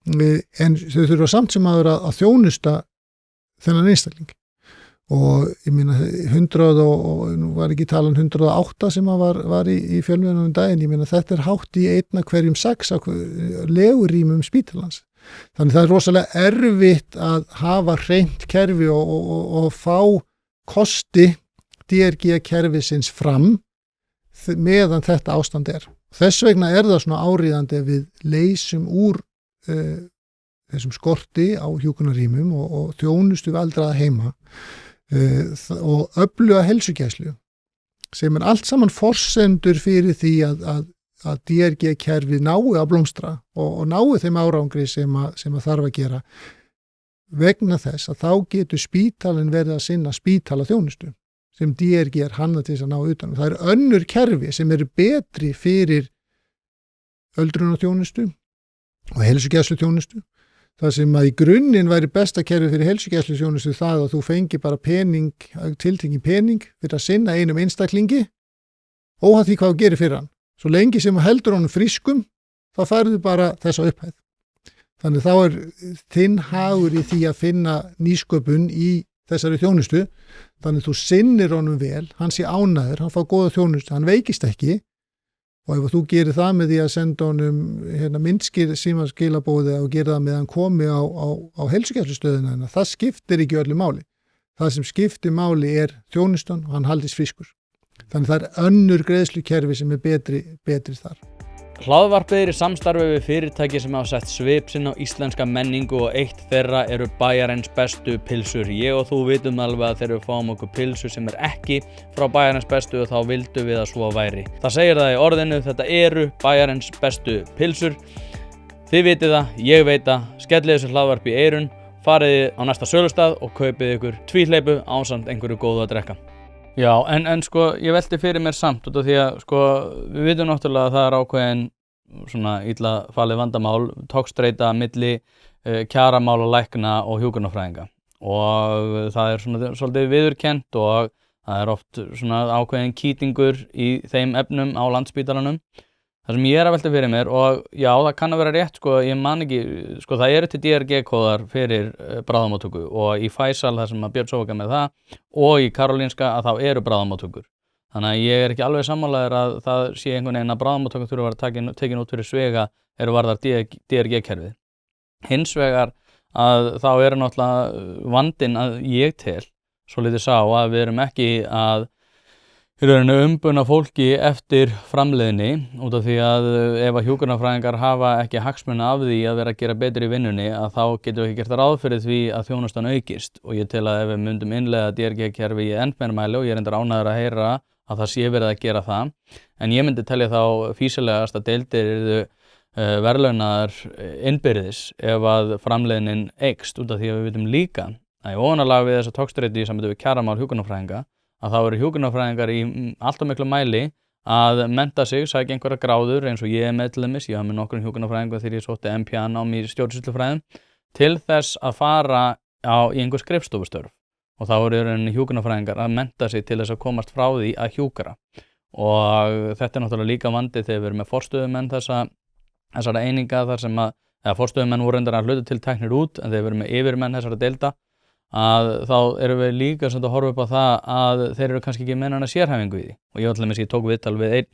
En þau þurfa samt sem að þjónusta þennan einstakling. Og ég meina 100 og nú var ekki talan 108 sem var í fjölmiðlunum daginn, ég meina þetta hátt í 1 af hverjum 6 legurýmum spítalans. Þannig það rosalega erfitt að hafa hreint kerfi og fá kosti DRG-kerfisins fram meðan þetta ástand Þess vegna það svona áríðandi að við leysum úr þessum skorti á hjúkrunarrýmum og þjónustu við aldraða heima og öfluga heilsugæslu sem allt saman forsendur fyrir því að DRG-kerfið nái að blómstra og nái þeim árangri sem að þarf að gera vegna þess að þá getur spítalinn verið að sinna spítalaþjónustu sem DRG hannað til þess að ná utan. Það önnur kerfi sem eru betri fyrir öldrunarþjónustu og heilsugæsluþjónustu. Það sem að í grunninn væri besta kerfi fyrir heilsugæsluþjónustu það að þú fengi bara tiltekinn pening fyrir að sinna einum einstaklingi óháð því hvað þú gerir fyrir hann. Svo lengi sem heldur honum frískum, þá færðu bara þessa upphæð. Þannig þá þinn hagur í því að finna nýsköpun í þessari þjónustu. Þannig þú sinnir honum vel, hann sé ánægður, hann fá góða þjónustu, hann veikist ekki. Og ef þú gerir það með því að senda honum símaskilabóði og gera það með hann komi á heilsugæslustöðina, það skiptir ekki öllu máli. Það sem skiptir máli þjónustan og hann haldist frískur. Þannig það önnur greiðslukerfi sem betri þar. Hlaðvarpið í samstarfi við fyrirtæki sem hafa sett svip sinn á íslenska menningu og eitt þeirra eru Bæjarins bestu pylsur. Ég og þú vitum alveg að þegar við fáum okkur pylsu sem ekki frá Bæjarins bestu og þá vildum við að svo væri. Það segir það í orðinu, þetta eru Bæjarins bestu pylsur. Þið vitið það, ég veit það, skellið þessu hlaðvarpi í eyrun, farið á næsta sölustað og kaupið ykkur tvíhleypu ásamt einhverju góðu að drekka. Já, en sko, ég velti fyrir mér samt út af því að sko, við vitum náttúrulega að það er ákveðin svona illa falið vandamál, togstreita milli kjaramála lækna og hjúkrunarfræðinga og það er svona svolítið viðurkennt og það er oft svona ákveðin kýtingur í þeim efnum á Landspítalanum. Það sem ég er að velta fyrir mér og já, það kann að vera rétt sko, ég man ekki, sko það eru til DRG-kóðar fyrir bráðamóttöku og í Faisal þar sem að Björn Sófaka með það og í Karolinska að þá eru bráðamóttökur. Þannig að ég er ekki alveg sammálaður að það sé einhvern veginn að bráðamóttöku þurfa að vera tekin út fyrir svega eru varðar DRG-kerfið. Hins vegar að þá eru náttúrulega vandinn að ég tel svolítið sá að við erum ekki að umbuna fólki eftir framleiðni út af því að ef að hjúkrunarfræðingar hafa ekki hagsmuna af því að vera að gera betur í vinnunni að þá getum við ekki gert ráð fyrir því að þjónustan aukist og ég tel að ef við myndum innleiða DRG-kerfi í enn meira mæli og ég er reyndar ánægður að heyra að það sé verið að gera það en ég myndi telja þá fýsilegast að deildir yrðu verðlaunaðar innbyrðis ef að framleiðnin eykst út af því að við vitum líka að í ofanálag við þessa togstreitu í sambandi við kjaramál hjúkrunarfræðinga að þá eru hjúkrunarfræðingar í allt of miklu mæli að mennta sig, sækja einhverja gráður eins og ég er með til dæmis, ég hafa með nokkrum hjúkrunarfræðingum þegar ég sótti MPA-nám í stjórnsýslufræðum til þess að fara í einhver skrifstofustörf og þá eru hjúkrunarfræðingar að mennta sig til þess að komast frá því að hjúkra og þetta er náttúrulega líka vandi þegar við erum með forstöðumenn þessara eininga þar sem að forstöðumenn voru reyndar að hluta til teknir út en þegar við erum með yfirmenn þessara deilda að þá erum við líka að horfa upp á það að þeir eru kannski ekki með hana sérhæfingu í því og ég ætla með ég tók viðtal við einn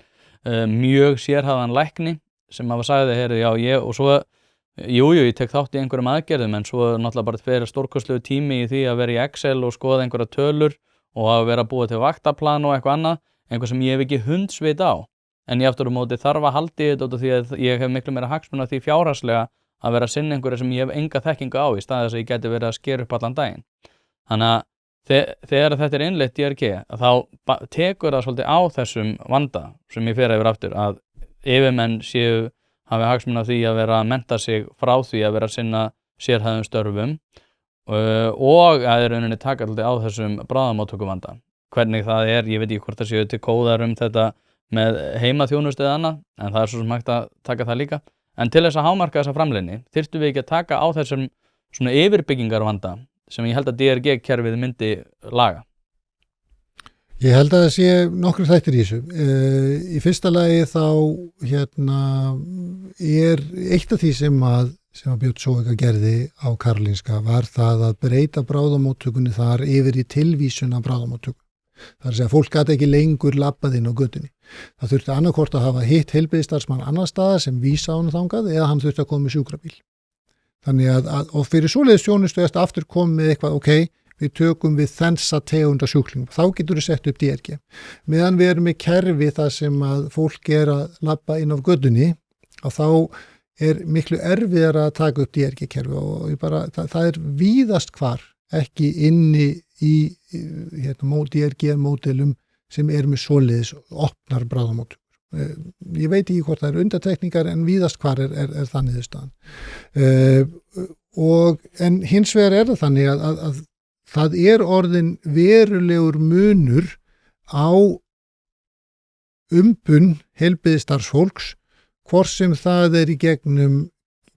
mjög sérhæfðan lækni sem hafa sagði heyrðu já ég og svo ég tek þátt í einhverjum aðgerðum en svo náttúrulega bara fyrir stórkostlegu tími í því að vera í Excel og skoða einhverja tölur og að vera að búa til vaktaplan og eitthvað annað einhver sem ég hef ekki hundsvit á en ég aftur á móti þarf að haldi þetta út af því að ég hef miklu meira hagsmuna því fjárhagslega að vera að sinna einhverju sem ég hef enga þekkingu á í staði þess að ég geti verið að skera upp allan daginn. Þannig að þegar þetta er innleitt DRG þá tekur það svolítið á þessum vanda sem ég fer yfir aftur að yfirmenn hafi hagsmuna því að vera að mennta sig frá því að vera að sinna sérhæfðum störfum og að í rauninni taka svolítið á þessum bráðamóttökuvanda. Hvernig það er, ég veit ekki hvort það séu til kóðar þetta með heimaþjónustu eða annað en það er svo sem hægt að taka það líka. En til þess að hámarka þessa framleiðni þyrftum við ekki að taka á þessum svona yfirbyggingarvanda sem ég held að DRG-kerfið myndi laga. Ég held að það sé nokkru þættir í þessu. Í fyrsta lagi þá er eitt af því sem að Björn Sófaka gerði á Karolinska var það að breyta bráðamóttökunni þar yfir í tilvísun af bráðamóttöku. Það er að segja að fólk gat ekki lengur labbað inn á götunni. Það þurfti annarkvort að hafa hitt heilbrigðisstarfsmann annar staðar sem vísa á hann þangað eða hann þurfti að koma með sjúkrabíl. Þannig að og fyrir svoleiðis þjónustu eftir aftur komið með eitthvað, ok, við tökum við þensa tegunda sjúklingum. Þá getur við sett upp DRG. Meðan við erum með kerfi þar sem að fólk er að labba inn á götunni og þá er miklu erfiðar að taka upp DRG-kerfi og það er víðast hvar ekki inni í DRG-módelum sem er með svoleiðis opnar bráðamóttökur. Ég veit ekki hvort það eru undantekningar en víðast hvar er þannig þess en hins vegar er það þannig að það er orðin verulegur munur á umbun heilbrigðisstarfsfólks hvort sem það er í gegnum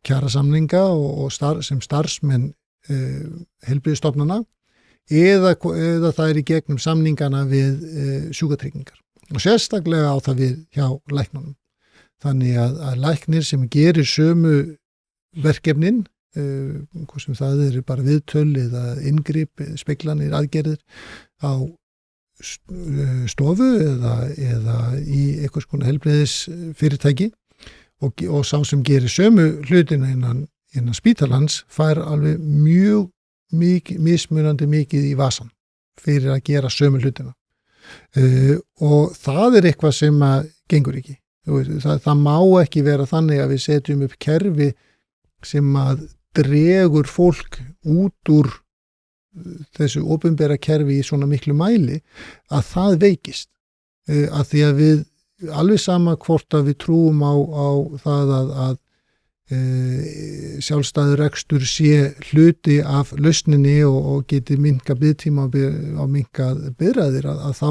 kjarasamninga og sem starfsmenn heilbrigðisstofnana eða það er í gegnum samningana við sjúkratryggingar og sérstaklega á það við hjá læknunum. Þannig að læknir sem gerir sömu verkefnin, hvað sem það er bara viðtöl eða inngrip, speglanir, aðgerðir á stofu eða í einhvers konar heilbrigðisfyrirtæki og sá sem gerir sömu hlutina innan spítalans fær alveg mjög mismunandi mikið í vasan fyrir að gera sömu hlutina og það er eitthvað sem að gengur ekki Það má ekki vera þannig að við setjum upp kerfi sem að dregur fólk út úr þessu opinbera kerfi í svona miklu mæli að það veikist. Að því að við, alveg sama hvort að við trúum á það að sjálfstæður rekstur sé hluti af lausninni og geti minnka biðtíma og minnka biðræðir, að þá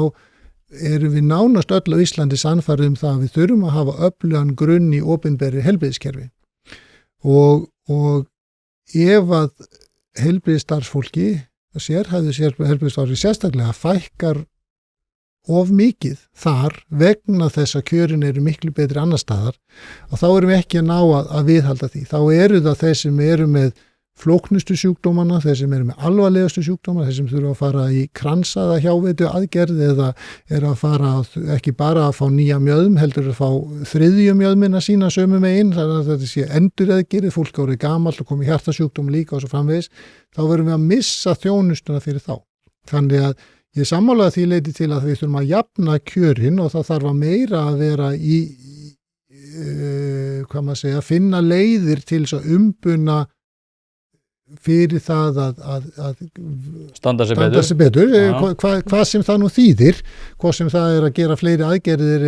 erum við nánast öll á Íslandi sannfærð það að við þurfum að hafa öflugan grunn í opinberi heilbrigðiskerfi. Og ef að heilbrigðisstarfsfólki, sérhæfðu heilbrigðisstarfsfólki sérstaklega fækkar of mikið þar vegna þess að kjörin eru miklu betri annar staðar, og þá erum við ekki að ná að viðhalda því. Þá eru það þeir sem eru með flóknustu sjúkdómana, þeir sem eru með alvarlegustu sjúkdómana, þeir sem þurfa að fara í kransaða hjáveitu aðgerð eða eru að fara ekki bara að fá nýja mjöðm, heldur að fá þriðju mjöðmina sína sömu megin, þannig að þetta sé enduraðgerð, fólk árið gamalt og komið hjartasjúkdóm líka og svo framvegis, þá verðum við að missa þjónustuna fyrir þá. Þannig að ég sammálaði því leiti til að við þurfum að jafna kjörin og það þarf að meira að vera finna leiðir til þess að umbuna fyrir það að standa sig betur. Hvað sem það nú þýðir, hvað sem það er að gera fleiri aðgerðir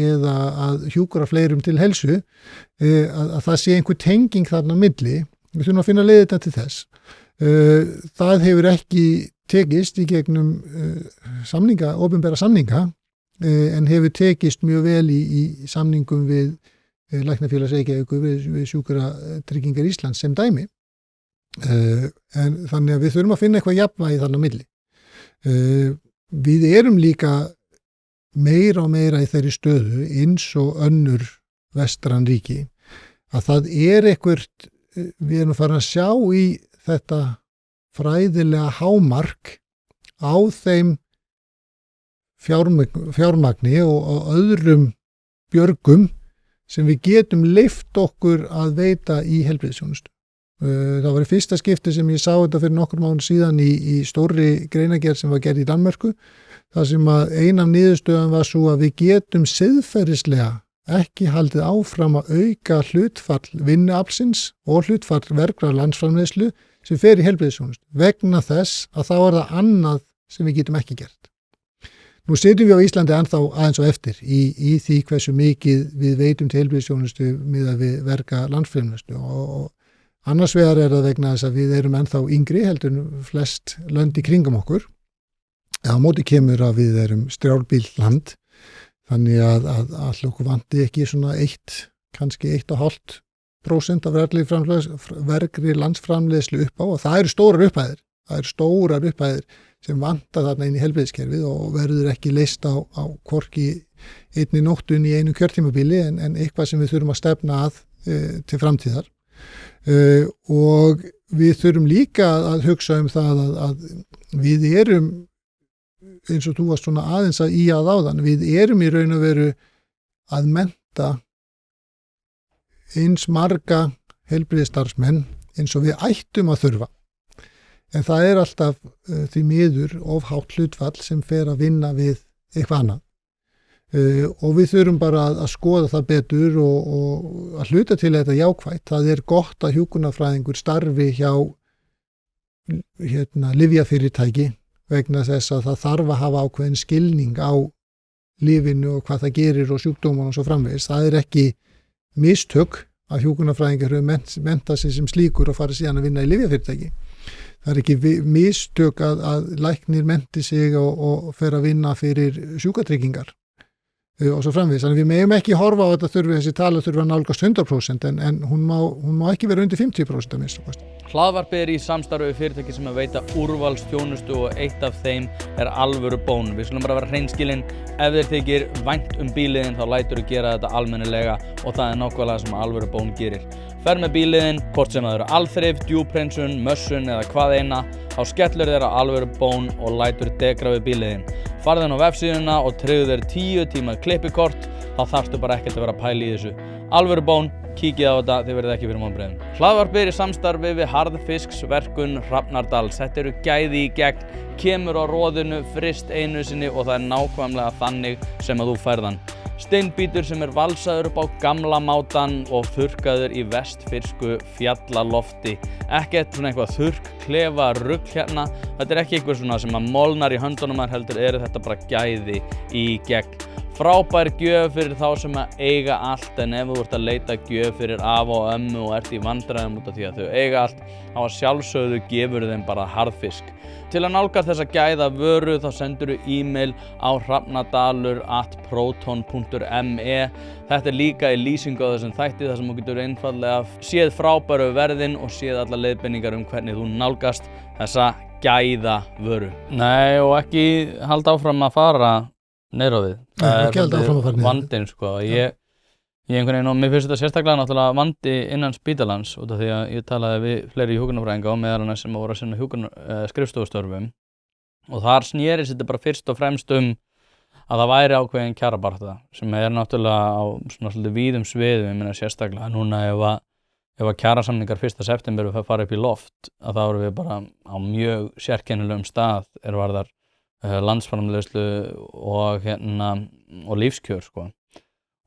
eða að hjúkra fleirum til heilsu, að það sé einhver tenging þarna á milli. Við þurfum að finna leiðir til þess. Það hefur ekki tekist í gegnum opinbera samninga, en hefur tekist mjög vel í samningum við Læknafélags Reykjavíkur við Sjúkratryggingar Íslands sem dæmi. En þannig að við þurfum að finna eitthvað jafnvægi þarna á milli. Við erum líka meira og meira í þeirri stöðu eins og önnur vestræn ríki að það eitthvað, við erum farin að sjá í þetta fræðilega hámark á þeim fjármagni og öðrum björgum sem við getum leyft okkur að veita í heilbrigðisþjónustu. Það var í fyrsta skipti sem ég sá þetta fyrir nokkur mánuðum síðan í stórri greinagerð sem var gerð í Danmörku, þar sem að ein af niðurstöðum var svo að við getum siðferðislega ekki haldið áfram að auka hlutfall vinnuaflsins og hlutfall vergrar landsframleiðslu sem fer í heilbrigðisþjónustu, vegna þess að þá það annað sem við getum ekki gert. Nú sitjum við á Íslandi ennþá aðeins og eftir í því hversu mikið við veitum til heilbrigðisþjónustu miðað við verga landsframleiðslu og annars vegar það vegna þess að við erum ennþá yngri heldur flest lönd í kringum okkur. Á móti kemur að við erum strjálbýlt land, þannig að okkur vanti ekki svona kannski 1,5% af vergri landsframleiðslu upp á, og það eru stórar upphæðir sem vanta þarna inn í heilbrigðiskerfið og verður ekki leyst á hvorki einni nóttun í einu kjörtímabili en eitthvað sem við þurfum að stefna að til framtíðar. Og við þurfum líka að hugsa það að við erum, eins og þú varst svona aðeins að áðan, við erum í raun og veru að mennta eins marga heilbrigðisstarfsmenn eins og við ættum að þurfa. En það alltaf því miður of hátt hlutfall sem fer að vinna við eitthvað annað. Og við þurfum bara að skoða það betur og að hluta til þetta jákvætt. Það gott að hjúkrunarfræðingur starfi hjá lyfjafyrirtæki vegna þess að það þarf að hafa ákveðin skilning á lyfinu og hvað það gerir og sjúkdóman og svo framvegis. Það ekki mistök að hjúkrunarfræðingar hefur mentað sig sem slíkur og farið síðan að vinna í lyfjafyrirtæki. Það ekki mistök að læknir menti sig og fer að vinna fyrir sjúkratryggingar og svo framvegis. Þannig við megum ekki horfa á þetta þessi tala þurfa að nálgast 100% en hún má ekki vera undir 50% að minnsta kosti. Hlaðvarpið í samstarfi við fyrirtæki sem veita úrvalsþjónustu og eitt af þeim Alvöru Bón. Við skulum bara vera hreinskilin, ef þér þykir vænt bíliðin þá læturðu gera þetta almennilega og það nákvæmlega sem Alvöru Bón gerir. Ferð með bíliðin, hvort sem það eru alþrif, djúphreinsun, mössun eða hvað eina, þá skellur þér á Alvöru Bón og lætur degra við bíliðin. Farðu inn á vefsíðuna og tryggðu þér 10 tíma klippikort, þá þarftu bara ekkert að vera að pæla í þessu. Alvöru Bón, kíkið á þetta, þið verðið ekki fyrir vonbrigðum. Hlaðvarpið í samstarfi við Harðfisksverkun Hrafnardals. Þetta eru gæði í gegn, kemur á roðinu, fryst einu sinni og það nákvæmlega þannig sem að þú færð hann. Steinbítur sem valsaður upp á gamla mátan og þurrkaður í vestfirsku fjallalofti. Ekkert svona eitthvað þurrkklefa rugl hérna. Þetta ekki eitthvað svona sem að molnar í höndunum, heldur þetta bara gæði í gegn. Frábær gjöf fyrir þá sem að eiga allt, en ef þú ert að leita gjöf fyrir afa og ömmu og ert í vandræðum út af því að þau eiga allt, þá að sjálfsögðu gefur þeim bara harðfisk. Til að nálgast þessa gæða vöru þá sendur þú e-mail á hrafnadalur@proton.me. Þetta líka í lýsingu á þessum þætti þar sem þú getur einfaldlega séð frábæru verðin og séð alla leiðbeiningar hvernig þú nálgast þessa gæða vöru. Nei, og ekki halda áfram að fara niður á við. Það vandinn sko. Ég einhvern veginn, og mér finnst þetta sérstaklega náttúrulega vandi innan spítalans út af því að ég talaði við fleiri hjúkrunarfræðinga og meðal annars sem voru að sinna skrifstofustörfum og þar snerist þetta bara fyrst og fremst að það væri ákveðin kjarabaráttu sem náttúrulega á svona svolítið víðum sviðum, ég meina sérstaklega núna ef að kjarasamningar 1. september fara upp í loft að þá erum við bara á mjög sérkennilegum stað varðar landsframleiðslu og lífskjör sko.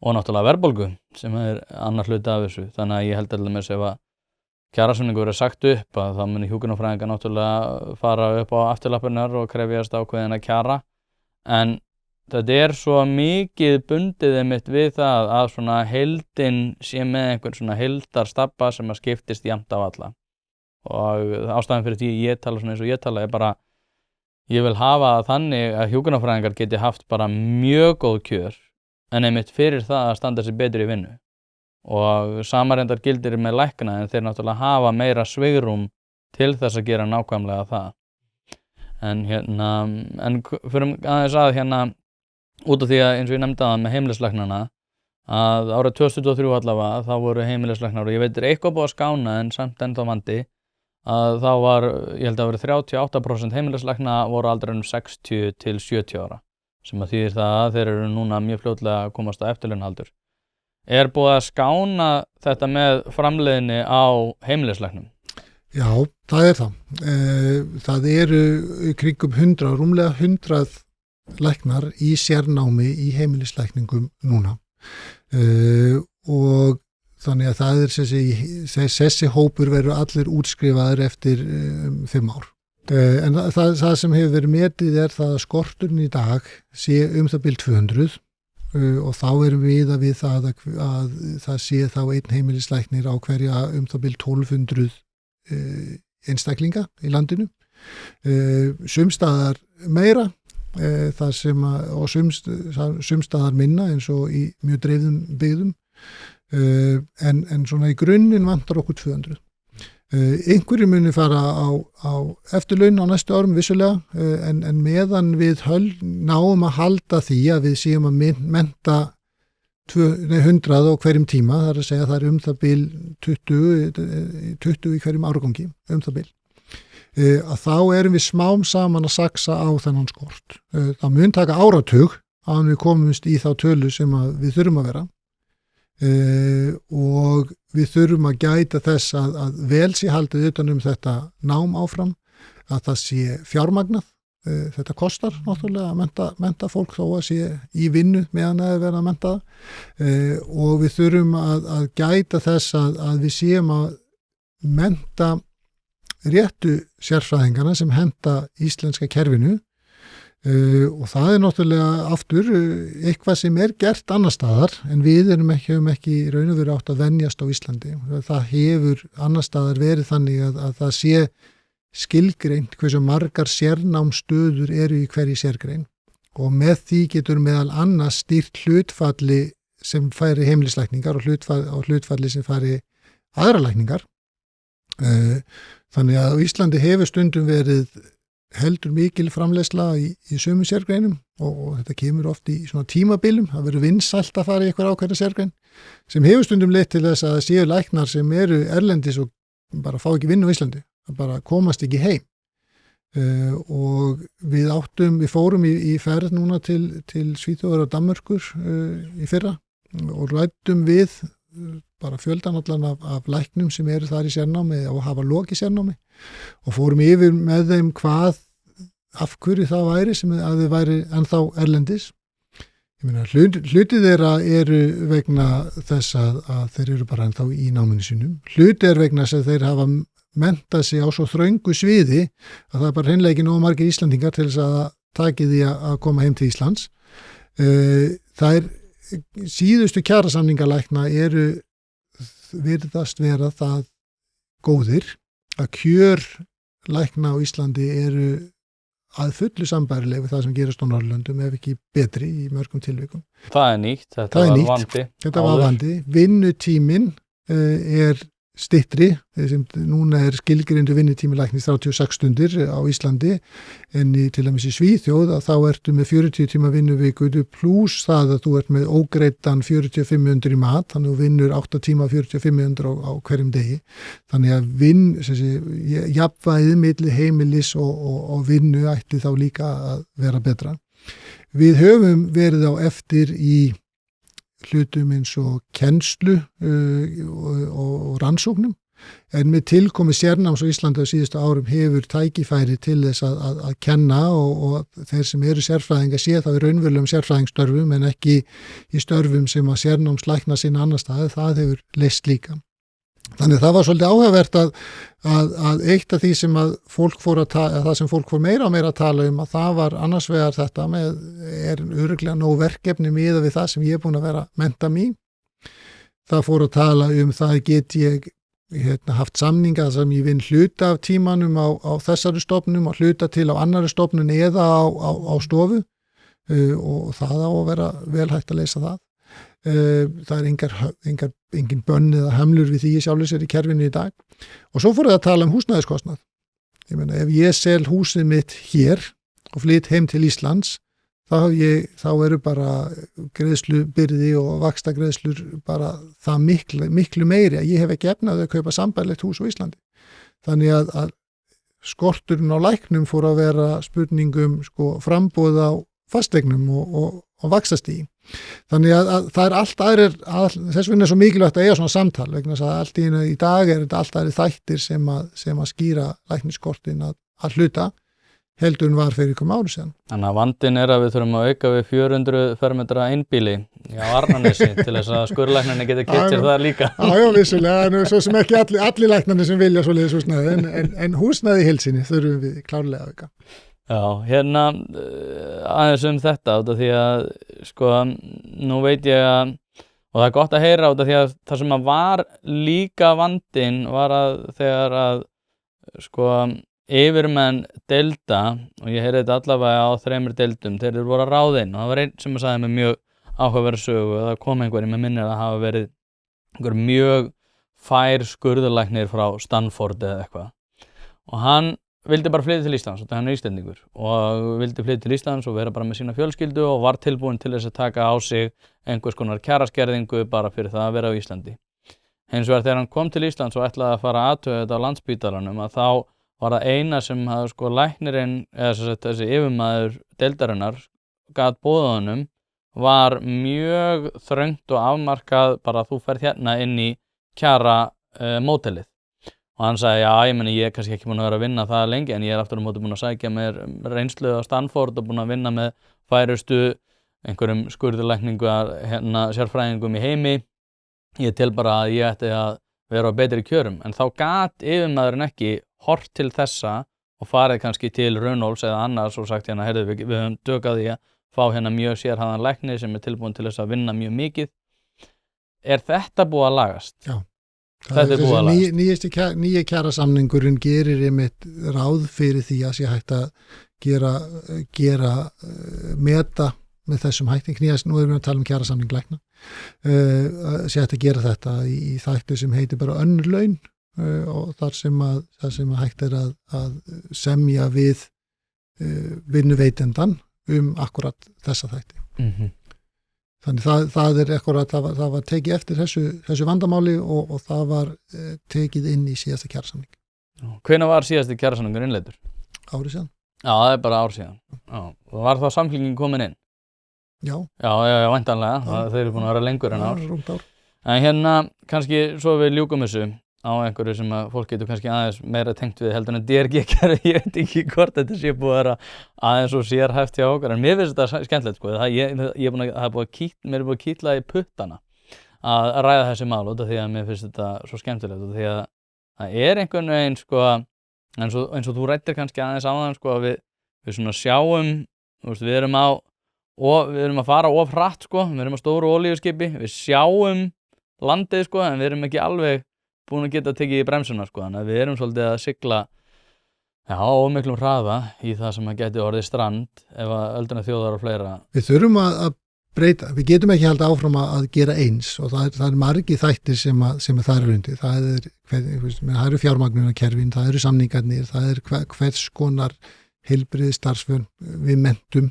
Og náttúrulega verðbólgu sem annar hluti af þessu. Þannig að ég held alveg með ef að kjarasamningur sagt upp að þá muni hjúkrunarfræðingar náttúrulega fara upp á afturlappirnar og krefjast ákveðina kjara. En þetta svo mikið bundið einmitt við það að svona heildin sé með einhvern svona heildarstabba sem að skiptist jafnt á alla. Og ástæðan fyrir því ég tala svona eins og ég tala bara ég vil hafa þannig að hjúkrunarfræðingar geti haft bara mjög góð kjör en einmitt fyrir það að standa sér betur í vinnu. Og sama reyndar gildir með lækna en þeir náttúrulega hafa meira svigrúm til þess að gera nákvæmlega það. En fyrir aðeins að út af því að eins og ég nefndi það með heimilislæknana að árið 2023 allavega þá voru heimilislæknar og ég veit eitthvað búið að skána en samt ennþá vandi að þá var, ég held að verið 38% heimilislækna voru aldrinum 60 til 70 ára. Sem að þýðir það að þeir eru núna mjög fljótlega að komast á eftirlaunaaldur. Búið að skána þetta með framleiðni á heimilislæknum? Já, það það. Það eru kringum 100, rúmlega 100 læknar í sérnámi í heimilislækningum núna. Og þannig að það þessi hópur verður allir útskrifaðir eftir 5 ár. En það sem hefur verið metið það að skorturinn í dag sé það bil 200 og þá erum við það að það sé þá einn heimilislæknir á hverja það bil 1200 einstaklinga í landinu. Sumstaðar meira það sem og sumstaðar minna eins og í mjög dreifðum byggðum en svona í grunninn vantar okkur 200. Einhverjir muni fara á eftirlaun á næstu árum vissulega en meðan við náum að halda því að við séum að mennta 100 á hverjum tíma, það að segja það það bil 20 í hverjum árgangi, það bil að þá erum við smám saman að saksa á þennan skort. Það mun taka áratug að við komumst í þá tölu sem við þurfum að vera og við þurfum að gæta þess að vel sé haldið utan þetta nám áfram, að það sé fjármagnað. Þetta kostar náttúrulega að mennta fólk þó að sé í vinnu meðan að vera að mennta og við þurfum að gæta þess að við séum að mennta réttu sérfræðingarna sem henta íslenska kerfinu og það náttúrulega aftur eitthvað sem gert annar staðar en við höfum ekki raun og veru átt að venjast á Íslandi. Það hefur annar staðar verið þannig að það sé skilgreint hversu margar sérnámstöður eru í hverju sérgrein og með því getur meðal annars stýrt hlutfalli sem færi heimilislækningar og hlutfalli sem færi aðra lækningar. Þannig að á Íslandi hefur stundum verið heldur mikil framleiðsla í sömu sérgreinum og þetta kemur oft í svona tímabilum, það verður vinsælt að fara í eitthvað ákveðna sérgrein sem hefur stundum leitt til þess að séu læknar sem eru erlendis og bara fá ekki vinnu á Íslandi, að bara komast ekki heim og við fórum í ferð núna til Svíþjóðar og Danmerkur í fyrra og ræddum við bara fjöldan allan af læknum sem eru þar í sérnámi og hafa lokið sérnámi og fórum yfir með þeim af hverju það væri sem að þið væri ennþá erlendis. Ég meina, hluti þeirra eru vegna þess að þeir eru bara ennþá í náminu sínum. Hluti er vegna þess að þeir hafa mentað sig á svo þröngu sviði að það er bara hreinlega ekki nógu margir Íslandingar til þess að taki því að koma heim til Íslands. Það er síðustu kjarasamningalækna eru virðast vera það góðir að kjör lækna á Íslandi eru að fullu sambærileg við það sem gerast á Norðurlöndum ef ekki betri í mörgum tilvikum. Það er nýtt, þetta var vandi. Þetta var vandi. Vinnutíminn er styttri, sem núna er skilgreindur vinnutími læknis 36 stundir á Íslandi en til dæmis í Svíþjóð að þá ertu með 40 tíma vinnuviku pluss það að þú ert með ógreiddan 4500 í mat, þannig að þú vinnur 8 tíma 4500 á hverjum degi. Þannig að jafnvægið milli heimilis og vinnu ætti þá líka að vera betra. Við höfum verið á eftir í hlutum eins og kennslu og rannsóknum en með tilkomi sérnáms á Íslandi á síðustu árum hefur tækifæri til þess að kenna og þeir sem eru sérfræðingar sé þá í raunverulegum sérfræðingstörfum en ekki í störfum sem að sérnámslækna sinna annar staði, það hefur leyst líka. Þannig að það var svolítið áhugavert að eitt af því sem að fólk fór það sem fólk fór meira og meira að tala að það var annars vegar þetta er örugglega nóg verkefni miðað við það sem ég er búin að vera mennta mig. Það fór að tala það get ég haft samninga sem ég vinn hluta af tímanum á þessari stofnum og hluta til á annari stofnun eða á stofu og það á að vera vel hægt að leysa það. Það er engin bönn eða hömlur við því sjálfur sér í kerfinu í dag og svo fór ég að tala húsnæðiskostnað. Ég meina ef ég sel húsið mitt hér og flyt heim til Íslands þá eru bara greiðslubyrði og vaxtagreiðslur bara það miklu meiri að ég hef ekki efnað að kaupa sambærilegt hús á Íslandi. Þannig að skorturinn á læknum fór að vera spurningum framboð á fasteignum og vaxtastígi. Þannig að það er allt aðrir, þess vegna er svo mikilvægt að eiga svona samtal vegna þess að allt í dag er þetta allt aðrir þættir sem að skýra lækniskortin að hluta heldur en var fyrir ykkur ári síðan. Þannig að vandinn er að við þurfum að auka við 400 fermetra einbýli á Arnarnesi til þess að skurðlæknarnir geta keypt sér það líka. Já, vissulega, en svo sem ekki allir læknarnir sem vilja svoleiðis húsnæði en húsnæði í heild sinni þurfum við klárlega að auka. Já, hérna aðeins þetta út af því að nú veit ég að og það er gott að heyra út af því að það sem að var líka vandinn var að þegar að yfirmenn deilda og ég heyrði þetta allavega á 3 deildum þegar þeir voru að ráða inn og það var einn sem sagði með mjög áhugaverða sögu og það kom einhverjum með minnir að hafa verið einhver mjög fær skurðlæknir frá Stanford eða eitthvað og hann vildi bara flytja til Íslands og hann er Íslendingur og vildi flytja til Íslands og vera bara með sína fjölskyldu og var tilbúin til þess að taka á sig einhvers konar kjaraskerðingu bara fyrir það að vera á Íslandi. Hins vegar þegar hann kom til Íslands og ætlaði að fara að athuga þetta á Landspítalanum að þá var það eina sem læknirinn eða þessi yfirmaður deildarinnar gat boðið honum var mjög þröngt og afmarkað bara að þú ferð hérna inn í kjara mótelið. Og hann sagði, ég er kannski ekki búin að vera að vinna það lengi en ég er aftur á móti búin að sækja mér reynslu á Stanford og búin að vinna með færustu einhverjum skurðlækningu sérfræðingum í heimi. Ég tel bara að ég ætti að vera á betri kjörum. En þá gat yfirmaðurinn ekki hort til þessa og farið kannski til Runolfs eða annars og sagt heyrðu við höfum dögað í að fá mjög sérhæfðan lækni sem er tilbúin til þess að vinna mjög mikið. Er þetta búið að lagast? Já. Þetta er búið að lagast. Nýji kjarasamningurinn gerir einmitt ráð fyrir því að sé hægt að meta með þessum hætti. Nú erum við að tala um kjarasamning lækna. Sé hægt að gera þetta í þættu sem heitir bara önnur laun og þar sem að hægt er að semja við vinnuveitendan akkurat þessa þætti. Mm-hmm. Þannig það er akkurat, það var tekið eftir þessu vandamáli og það var tekið inn í síðasta kjarasamning. Hvenær var síðasti kjarasamningur innleiddur? Árið síðan. Já, það er bara árið síðan. Já. Og var þá samfélgingin komin inn? Já. Já, væntanlega. Þeir eru búin að vera lengur en ár. Rúmt ár. En hérna, kannski svo við ljúkum þessu. á einhverju sem að fólk getur kannski aðeins meira tengt við heldur en DRG-kerfi, ég veit ekki hvort þetta sé búið að vera aðeins og sérhæft hjá okkur, en mér finnst þetta skemmtilegt sko, mér er búið að kýtla í puttana að ræða þessi mál út af því að mér finnst þetta svo skemmtilegt og því að það er einhvern veginn sko, eins og þú rættir kannski aðeins á það sko, við svona sjáum, við erum að fara of hratt sko, við erum á stóru olíuskipi, við sjáum landið sko, en við erum ekki alveg búin að geta tekið í bremsuna sko, þannig að við erum svolítið að sigla of miklum hraða í það sem að geti orðið strand ef að öldrunarþjóðar þjóðar og fleira. Við þurfum að breyta, við getum ekki halda áfram að gera eins og það er margi þættir sem það eru undir, það eru fjármagnunarkerfin, það eru samningarnir, það er hvers konar heilbrigði starfsfjörn við mentum,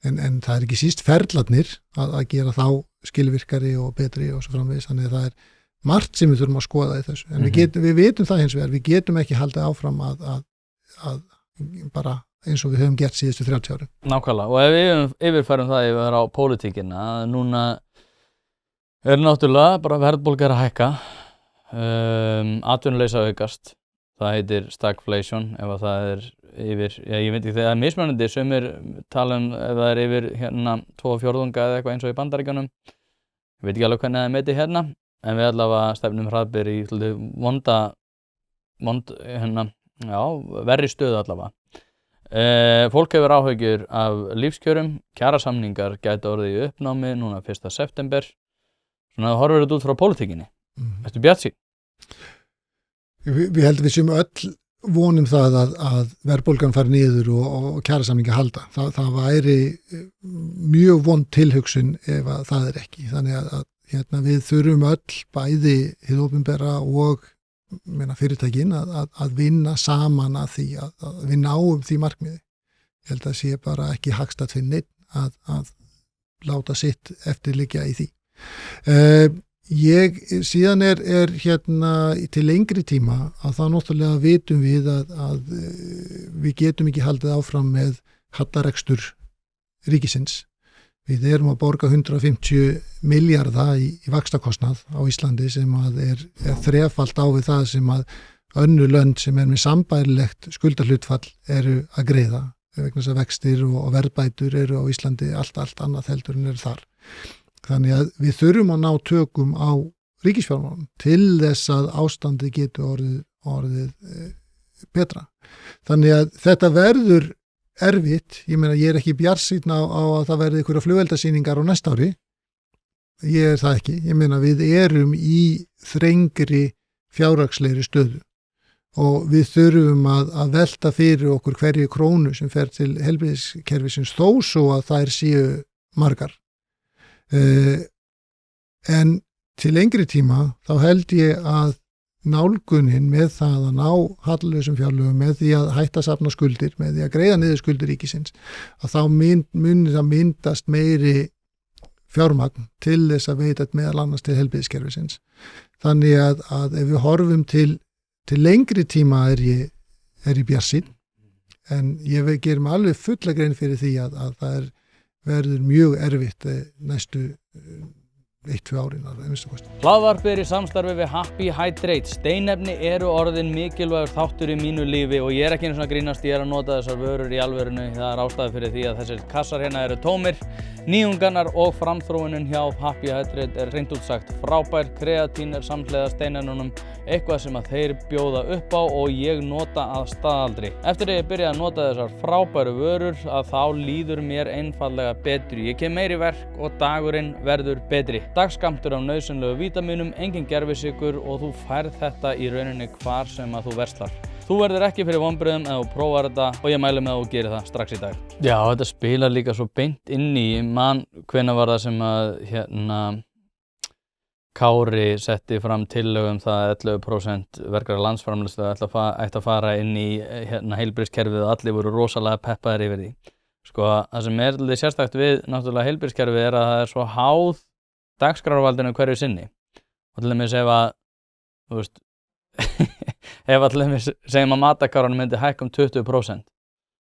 en það er ekki síst ferlarnir að gera þá skilvirkari og betri og svo framvegis, þannig að það er margt sem við þurfum að skoða í þessu, en við vitum það hins vegar, við getum ekki haldið áfram að bara eins og við höfum gert síðustu 30 árin. Nákvæmlega, og ef við yfirfærum það yfir á pólitíkina, núna er náttúrulega bara verðbólga að hækka, atvinnuleysi að aukast, það heitir stagflation, ef það er yfir, ég veit ekki, það er mismunandi, sumir tala ef það er yfir 2/4 eða eitthvað eins og í Bandaríkjunum, ég veit ekki alveg hvernig það er metið hérna, en við allavega stefnum hraðbyr í verri stöðu allavega. Fólk hefur áhyggjur af lífskjörum, kjarasamningar gæti orðið í uppnámi núna 1. september, svona það horfir þetta út frá pólitíkinni. Ertu bjartsýn? Við heldum við sem öll vonum það að verðbólgan fari niður og kjarasamninga halda. Það væri mjög vond tilhugsun ef að það er ekki, þannig að við þurfum öll bæði hið opinbera og fyrirtækin að vinna saman að því að við náum því markmiði. Ég held að sé bara ekki hagstætt fyrir neinn að láta sitt eftirliggja í því. Síðan er til lengri tíma að þá náttúrulega vitum við að við getum ekki haldið áfram með hallarekstur ríkisins. Við erum að borga 150 milljarða í vaxtakostnað á Íslandi sem að er þrefalt á við það sem að önnur lönd sem er með sambærilegt skuldahlutfall eru að greiða vegna þess að vextir og verðbætur eru á Íslandi allt annað heldur en eru þar. Þannig að við þurfum að ná tökum á ríkisfjármálum til þess að ástandi getur orðið betra. Þannig að þetta verður erfitt, ég er ekki bjartsýnn á að það verði einhverja flugveldasýningar á næsta ári, ég er það ekki, við erum í þrengri fjárhagslegri stöðu og við þurfum að velta fyrir okkur hverju krónu sem fer til heilbrigðiskerfisins þó svo að þær séu margar. En til lengri tíma þá held ég að nálgunin með það að ná hallalausum fjárlögum, með því að hætta að safna skuldir, með því að greiða niður skuldir ríkisins, að þá munir það myndast meiri fjármagn til þess að veita meðal annars til heilbrigðiskerfisins. Þannig að ef við horfum til lengri tíma er ég bjartsýnn, en ég gerum alveg fulla grein fyrir því að það verður mjög erfitt næstu 1-2 árin að minnsta kosti. Hlaðvarp er í samstarfi við Happy Hydrate. Steinefni eru orðin mikilvægur þáttur í mínu lífi og ég er ekki einu svona grínast, ég er að nota þessar vörur í alvörinu. Það er ástæða fyrir því að þessir kassar hérna eru tómir. Nýjungarnar og framþróunin hjá Happy Hydrate er hreint út sagt frábær. Kreatín er samhliða steinefnunum, eitthvað sem að þeir bjóða upp á og ég nota að staðaldri. Eftir að ég byrjaði að nota þessar frábæru vörur að þá líður mér einfaldlega betri. Ég kem meiri verk og dagurinn verður betri. Dagskammtur af nauðsynlegu vítamínum, engin gervisykur og þú færð þetta í rauninni hvar sem að þú verslar. Þú verður ekki fyrir vonbrigðum ef þú prófar þetta og ég mæli með að þú gerir það strax í dag. Já, þetta spilar líka svo beint inn í, hvenær var það sem að Kári setti fram tillögu það að 11% vergrar landsframleiðslu ætti að fara inn í heilbrigðiskerfið og allir voru rosalega peppaðir yfir því. Sko, það sem er sérstakt við náttúrulega heilbrigðiskerfið er að það er svo háð dagskrárvaldinu hverju sinni. Og til dæmis ef að, þú veist, ef að til dæmis segjum að matakáran myndi hækka 20%,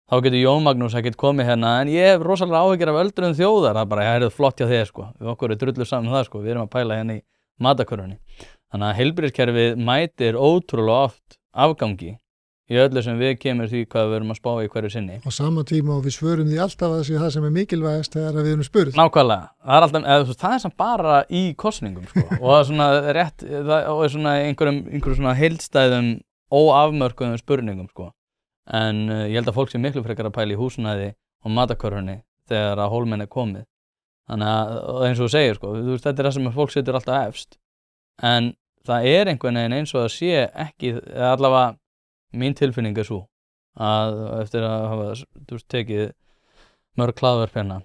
þá getur Jón Magnús ekkert komið hérna, en ég hef rosalega áhyggjur af öldruðum þjóðar, það er bara, það er flott hjá þér, sko. Við okkur drullu saman það, sko, við erum að pæla hérna í matakörfunni. Þannig að heilbrigðiskerfið mætir ótrúlega oft afgangi í öllu sem við kemur því hvað við erum að spá í hverju sinni. Á sama tíma og við svörum því alltaf að það sem mikilvægast þegar við erum spurð. Nákvæmlega. Það er samt bara í kosningum, sko. Og það er svona rétt, og er svona einhverjum svona heildstæðum óafmörkuðum spurningum, sko. En ég held að fólk sé miklu frekar að pæla í húsnæði og matarkörfunni þegar að hólmenn komið. Þannig að eins og þú segir, sko, þetta það sem fólk setur alltaf efst. En það einhvern veginn eins og það sé ekki, allavega mín tilfinning svo að eftir að hafa tekið mörg hlaðvörp hérna,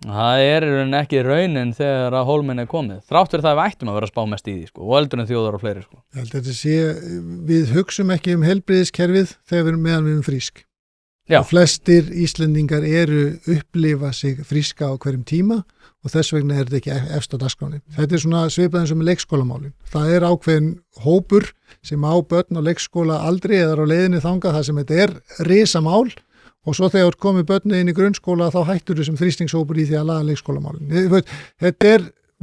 það í rauninni ekki raunin þegar að hólmenn komið, þrátt fyrir það við ættum að vera að spá mest í því, sko, og eldurinn þjóðar og fleiri, sko. Ég held að þetta sé, við hugsum ekki heilbrigðiskerfið þegar meðan við erum frísk. Já. Og flestir Íslendingar upplifa sig fríska á hverjum tíma og þess vegna þetta ekki efst á dagskráni. Þetta svona svipað eins og með leikskólamálin. Það ákveðin hópur sem á börn á leikskóla aldrei eða á leiðinni þangað þar sem þetta risamál og svo þegar komið börnu inn í grunnskóla þá hættur þessum þrýstingshópur í því að laga leikskólamálin.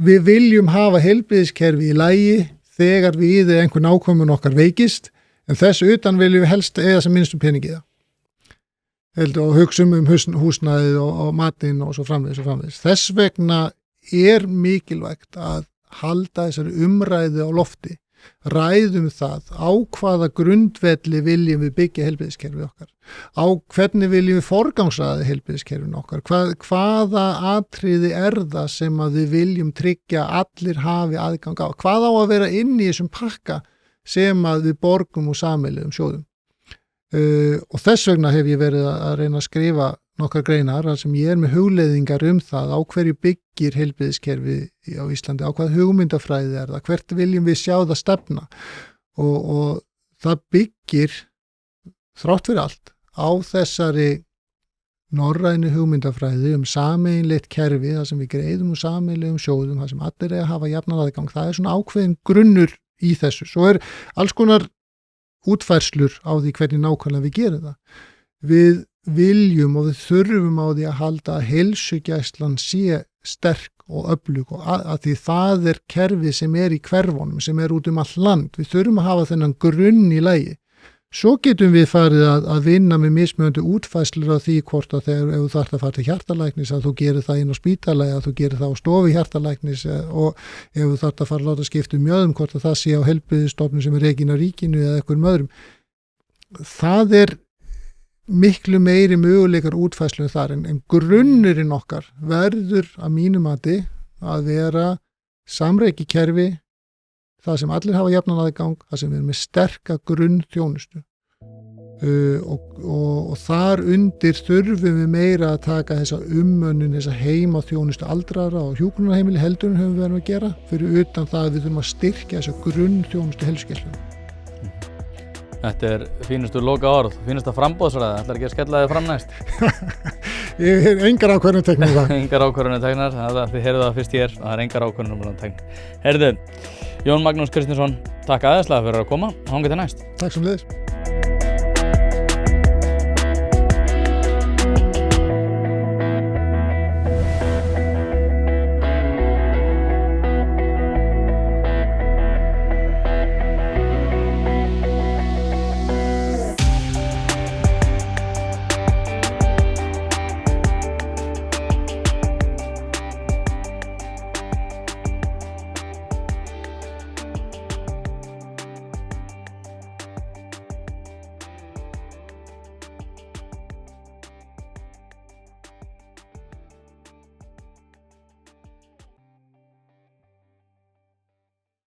Við viljum hafa heilbrigðiskerfi í lagi þegar við einhver nákomin okkar veikist en þess utan viljum við helst eða sem minnstum peningi það. Og hugsum húsnæðið og matinn og svo framvegis. Þess vegna mikilvægt að halda þessari umræðu á lofti, ræðum það á hvaða grundvelli viljum við byggja heilbrigðiskerfið okkar, á hvernig viljum við forgangsraða heilbrigðiskerfinu okkar, hvaða atriði það sem að við viljum tryggja allir hafi aðgang á, hvað á að vera inn í þessum pakka sem að við borgum og sameiginlegum sjóðum. Og þess vegna hef ég verið að reyna að skrifa nokkar greinar sem ég með hugleiðingar það á hverju byggir heilbrigðiskerfi á Íslandi, á hvað hugmyndafræði það, hvert viljum við sjá það stefna og það byggir þrátt fyrir allt á þessari norrænu hugmyndafræði sameiginlegt kerfi þar sem við greiðum úr sameiginlegum sjóðum, þar sem allir að hafa jafnan aðgang. Það svona ákveðin grunnur í þessu. Svo alls konar útfærslur á því hvernig nákvæmlega við gerum það. Við viljum og við þurfum á því að halda að heilsugæslan sé sterk og öflug og að því það kerfi sem í hverfunum, sem út all land. Við þurfum að hafa þennan grunn í lagi. Svo getum við farið að vinna með mismunandi útfærslur á því hvort að þegar ef þú þarft að fara til hjartalæknis að þú gerir það inn á spítala að þú gerir það á stofu hjartalæknis og ef þú þarft að fara að láta skipta mjöðum hvort að það sé á heilbrigðisstofnun sem rekin á ríkinu eða einhverjum öðrum. Það miklu meiri möguleikar útfærslur þar en grunnurinn okkar verður að mínu mati að vera samreiki kerfi það sem allir hafa jafnan aðgang, það sem við erum með sterka grunnþjónustu og þar undir þurfum við meira að taka þessa þessa heimaþjónustu aldrara og hjúkrunarheimili heldur en höfum við verið að gera fyrir utan það að við þurfum að styrkja þessa grunnþjónustu heilsugæslunnar. Þetta fínustu loka orð, fínasta framboðsræða, ætlar ekki að skella þig fram næst? Ég hef engar ákvörðunum teknar það. Engar ákvörðunum teknar, þið heyrðu það fyrst hér, það engar ákvörðunum teknar. Heyrðu, Jón Magnús Kristinsson, takk aðeinslega fyrir að koma, hangið til næst. Takk sem leiðis.